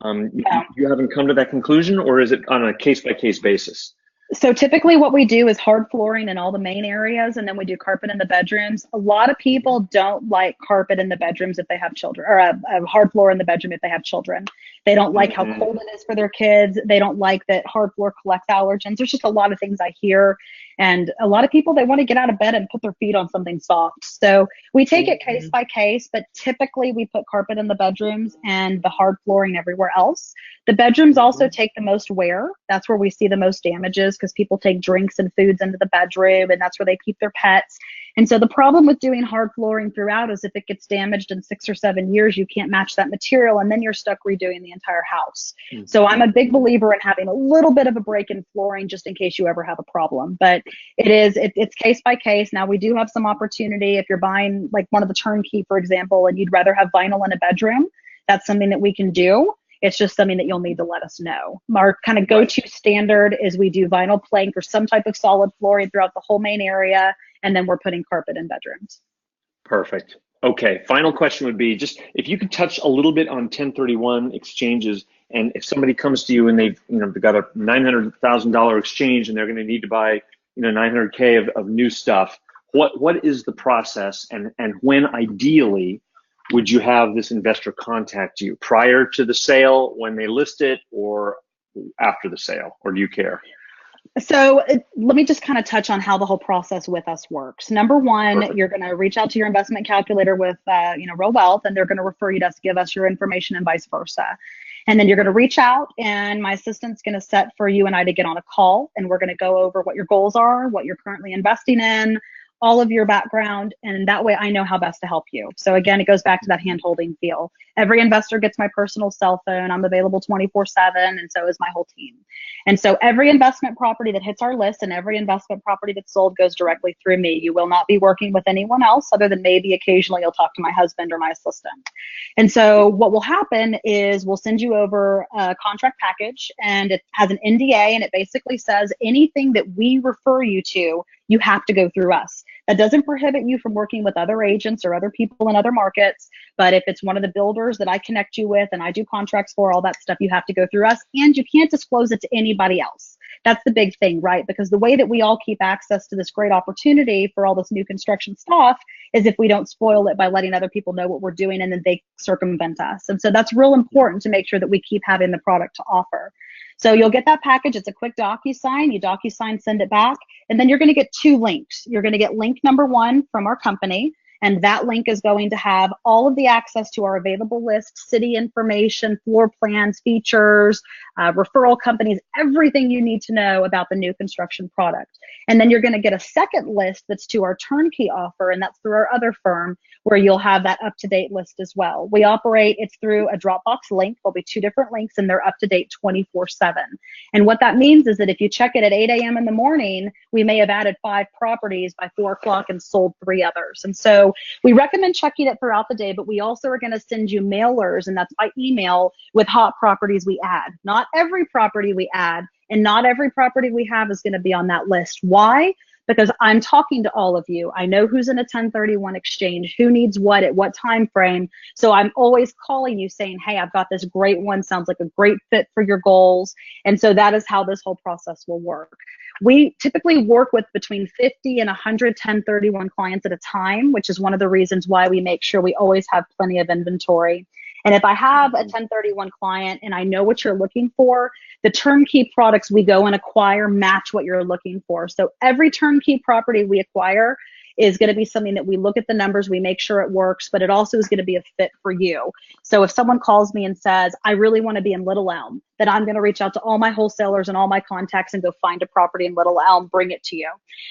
you haven't come to that conclusion, or is it on a case by case basis? So typically what we do is hard flooring in all the main areas, and then we do carpet in the bedrooms. A lot of people don't like carpet in the bedrooms if they have children, or a hard floor in the bedroom if they have children. They don't like how Hmm. cold it is for their kids. They don't like that hard floor collects allergens. There's just a lot of things I hear. And a lot of people, they want to get out of bed and put their feet on something soft. So we take it case by case, but typically we put carpet in the bedrooms and the hard flooring everywhere else. The bedrooms also Hmm. take the most wear. That's where we see the most damages because people take drinks and foods into the bedroom, and that's where they keep their pets. And so the problem with doing hard flooring throughout is if it gets damaged in 6 or 7 years, you can't match that material, and then you're stuck redoing the entire house. So I'm a big Hmm. believer in having a little bit of a break in flooring just in case you ever have a problem. But it's case by case. Now we do have some opportunity if you're buying like one of the turnkey, for example, and you'd rather have vinyl in a bedroom. That's something that we can do. It's just something that you'll need to let us know. Our kind of Right. go-to standard is we do vinyl plank or some type of solid flooring throughout the whole main area, and then we're putting carpet in bedrooms. Perfect. Okay. Final question would be just if you could touch a little bit on 1031 exchanges, and if somebody comes to you and they've got a $900,000 exchange and they're going to need to buy 900K of new stuff, what is the process, and when ideally would you have this investor contact you prior to the sale when they list it, or after the sale, or do you care? So let me just kind of touch on how the whole process with us works. Number one, Perfect. you're going to reach out to your investment calculator with, Real Wealth, and they're going to refer you to us, give us your information, and vice versa. And then you're going to reach out, and my assistant's going to set for you and I to get on a call, and we're going to go over what your goals are, what you're currently investing in, all of your background, and that way I know how best to help you. So again, it goes back to that hand-holding feel. Every investor gets my personal cell phone. I'm available 24/7, and so is my whole team. And so every investment property that hits our list and every investment property that's sold goes directly through me. You will not be working with anyone else other than maybe occasionally you'll talk to my husband or my assistant. And so what will happen is we'll send you over a contract package, and it has an NDA, and it basically says anything that we refer you to, you have to go through us. That doesn't prohibit you from working with other agents or other people in other markets. But if it's one of the builders that I connect you with and I do contracts for, all that stuff, you have to go through us, and you can't disclose it to anybody else. That's the big thing, right? Because the way that we all keep access to this great opportunity for all this new construction stuff is if we don't spoil it by letting other people know what we're doing and then they circumvent us. And so that's real important to make sure that we keep having the product to offer. So you'll get that package. It's a quick DocuSign. You DocuSign, send it back, and then you're going to get two links. You're going to get link number one from our company, and that link is going to have all of the access to our available list, city information, floor plans, features, referral companies, everything you need to know about the new construction product. And then you're going to get a second list that's to our turnkey offer, and that's through our other firm, where you'll have that up-to-date list as well. We operate, it's through a Dropbox link. There'll be two different links, and they're up-to-date 24/7. And what that means is that if you check it at 8 a.m. in the morning, we may have added 5 properties by 4 o'clock and sold 3 others. And so we recommend checking it throughout the day, but we also are going to send you mailers, and that's by email, with hot properties we add. Not every property we add, and not every property we have is going to be on that list. Why? Because I'm talking to all of you. I know who's in a 1031 exchange, who needs what at what time frame. So I'm always calling you saying, hey, I've got this great one, sounds like a great fit for your goals. And so that is how this whole process will work. We typically work with between 50 and 100 1031 clients at a time, which is one of the reasons why we make sure we always have plenty of inventory. And if I have a 1031 client and I know what you're looking for, the turnkey products we go and acquire match what you're looking for. So every turnkey property we acquire is going to be something that we look at the numbers, we make sure it works, but it also is going to be a fit for you. So if someone calls me and says, I really want to be in Little Elm, then I'm going to reach out to all my wholesalers and all my contacts and go find a property in Little Elm, bring it to you.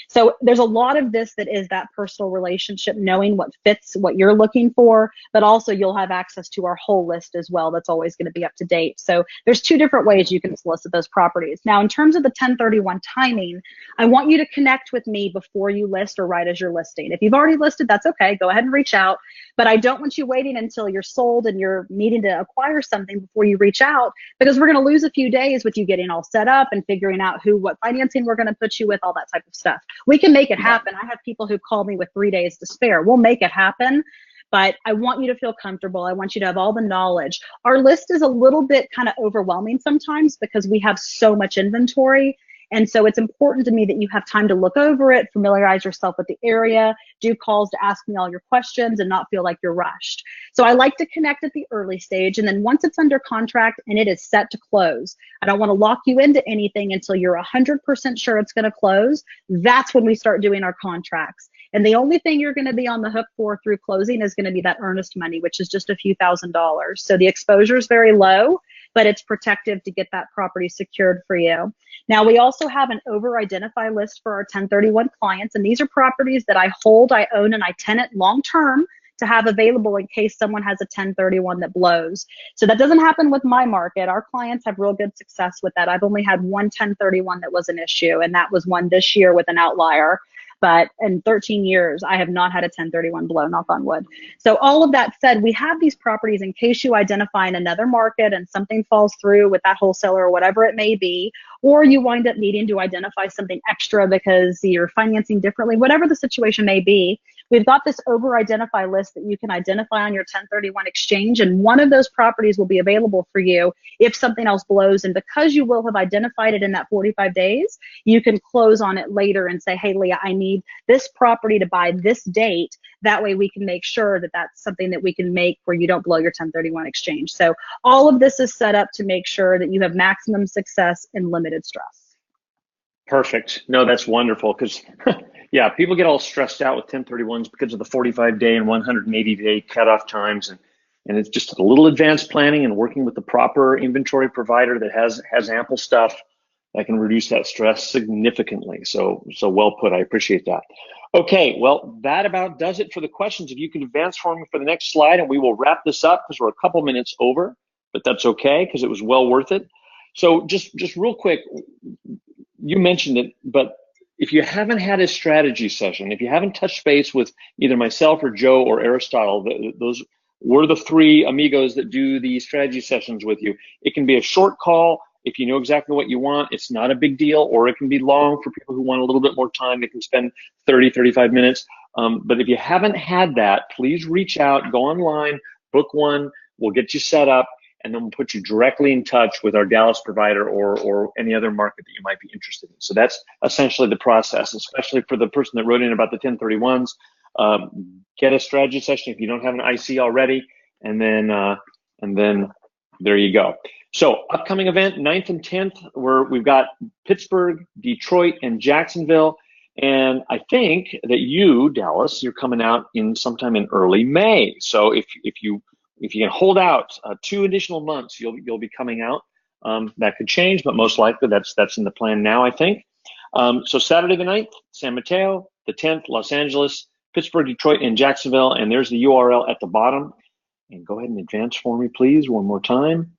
So there's a lot of this that is that personal relationship, knowing what fits what you're looking for, but also you'll have access to our whole list as well. That's always going to be up to date. So there's 2 different ways you can solicit those properties. Now, in terms of the 1031 timing, I want you to connect with me before you list or right as you're listing. If you've already listed, that's okay. Go ahead and reach out. But I don't want you waiting until you're sold and you're needing to acquire something before you reach out, because we're going to lose a few days with you getting all set up and figuring out what financing we're going to put you with, all that type of stuff. We can make it happen. I have people who call me with 3 days to spare. We'll make it happen. But I want you to feel comfortable. I want you to have all the knowledge. Our list is a little bit kind of overwhelming sometimes because we have so much inventory. And so it's important to me that you have time to look over it, familiarize yourself with the area, do calls to ask me all your questions, and not feel like you're rushed. So I like to connect at the early stage. And then once it's under contract and it is set to close, I don't want to lock you into anything until you're 100% sure it's going to close. That's when we start doing our contracts. And the only thing you're going to be on the hook for through closing is going to be that earnest money, which is just a few $1,000s. So the exposure is very low, but it's protective to get that property secured for you. Now, we also have an over-identify list for our 1031 clients, and these are properties that I hold, I own, and I tenant long-term to have available in case someone has a 1031 that blows. So that doesn't happen with my market. Our clients have real good success with that. I've only had one 1031 that was an issue, and that was one this year with an outlier. But in 13 years, I have not had a 1031 blow, knock on wood. So all of that said, we have these properties in case you identify in another market and something falls through with that wholesaler or whatever it may be, or you wind up needing to identify something extra because you're financing differently, whatever the situation may be. we've got this over-identify list that you can identify on your 1031 exchange, and one of those properties will be available for you if something else blows. And because you will have identified it in that 45 days, you can close on it later and say, hey, Leah, I need this property to buy this date. That way we can make sure that that's something that we can make where you don't blow your 1031 exchange. So all of this is set up to make sure that you have maximum success and limited stress. Perfect. No, that's wonderful, because yeah, people get all stressed out with 1031s because of the 45-day and 180-day cutoff times, and it's just a little advanced planning and working with the proper inventory provider that has ample stuff that can reduce that stress significantly. So well put. I appreciate that. Okay, well, that about does it for the questions. If you can advance for me for the next slide, and we will wrap this up because we're a couple minutes over, but that's okay because it was well worth it. So just real quick, you mentioned it, but if you haven't had a strategy session, if you haven't touched base with either myself or Joe or Aristotle, those were the three amigos that do the strategy sessions with you. It can be a short call. If you know exactly what you want, it's not a big deal, or it can be long for people who want a little bit more time. They can spend 30, 35 minutes. But if you haven't had that, please reach out, go online, book one. We'll get you set up, and then we'll put you directly in touch with our Dallas provider or any other market that you might be interested in. So that's essentially the process, especially for the person that wrote in about the 1031s. Get a strategy session if you don't have an IC already, and then there you go. So upcoming event, 9th and 10th, we've got Pittsburgh, Detroit, and Jacksonville. And I think that you, Dallas, you're coming out in sometime in early May. So if you can hold out 2 additional months, you'll be coming out. That could change, but most likely that's in the plan now, I think. So Saturday the 9th, San Mateo, the 10th, Los Angeles, Pittsburgh, Detroit, and Jacksonville. And there's the URL at the bottom. And go ahead and advance for me, please, one more time.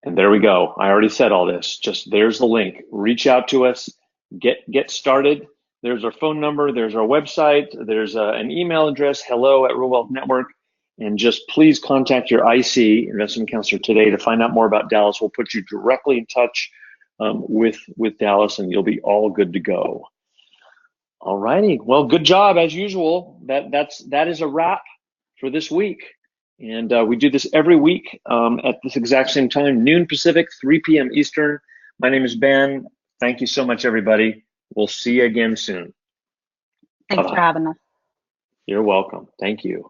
And there we go. I already said all this. Just there's the link. Reach out to us. Get started. There's our phone number. There's our website. There's an email address, hello@Real Wealth Network. And just please contact your IC, investment counselor, today to find out more about Dallas. We'll put you directly in touch with Dallas, and you'll be all good to go. All righty. Well, good job as usual. That is a wrap for this week. And we do this every week at this exact same time, noon Pacific, 3 p.m. Eastern. My name is Ben. Thank you so much, everybody. We'll see you again soon. Thanks for having us. You're welcome. Thank you.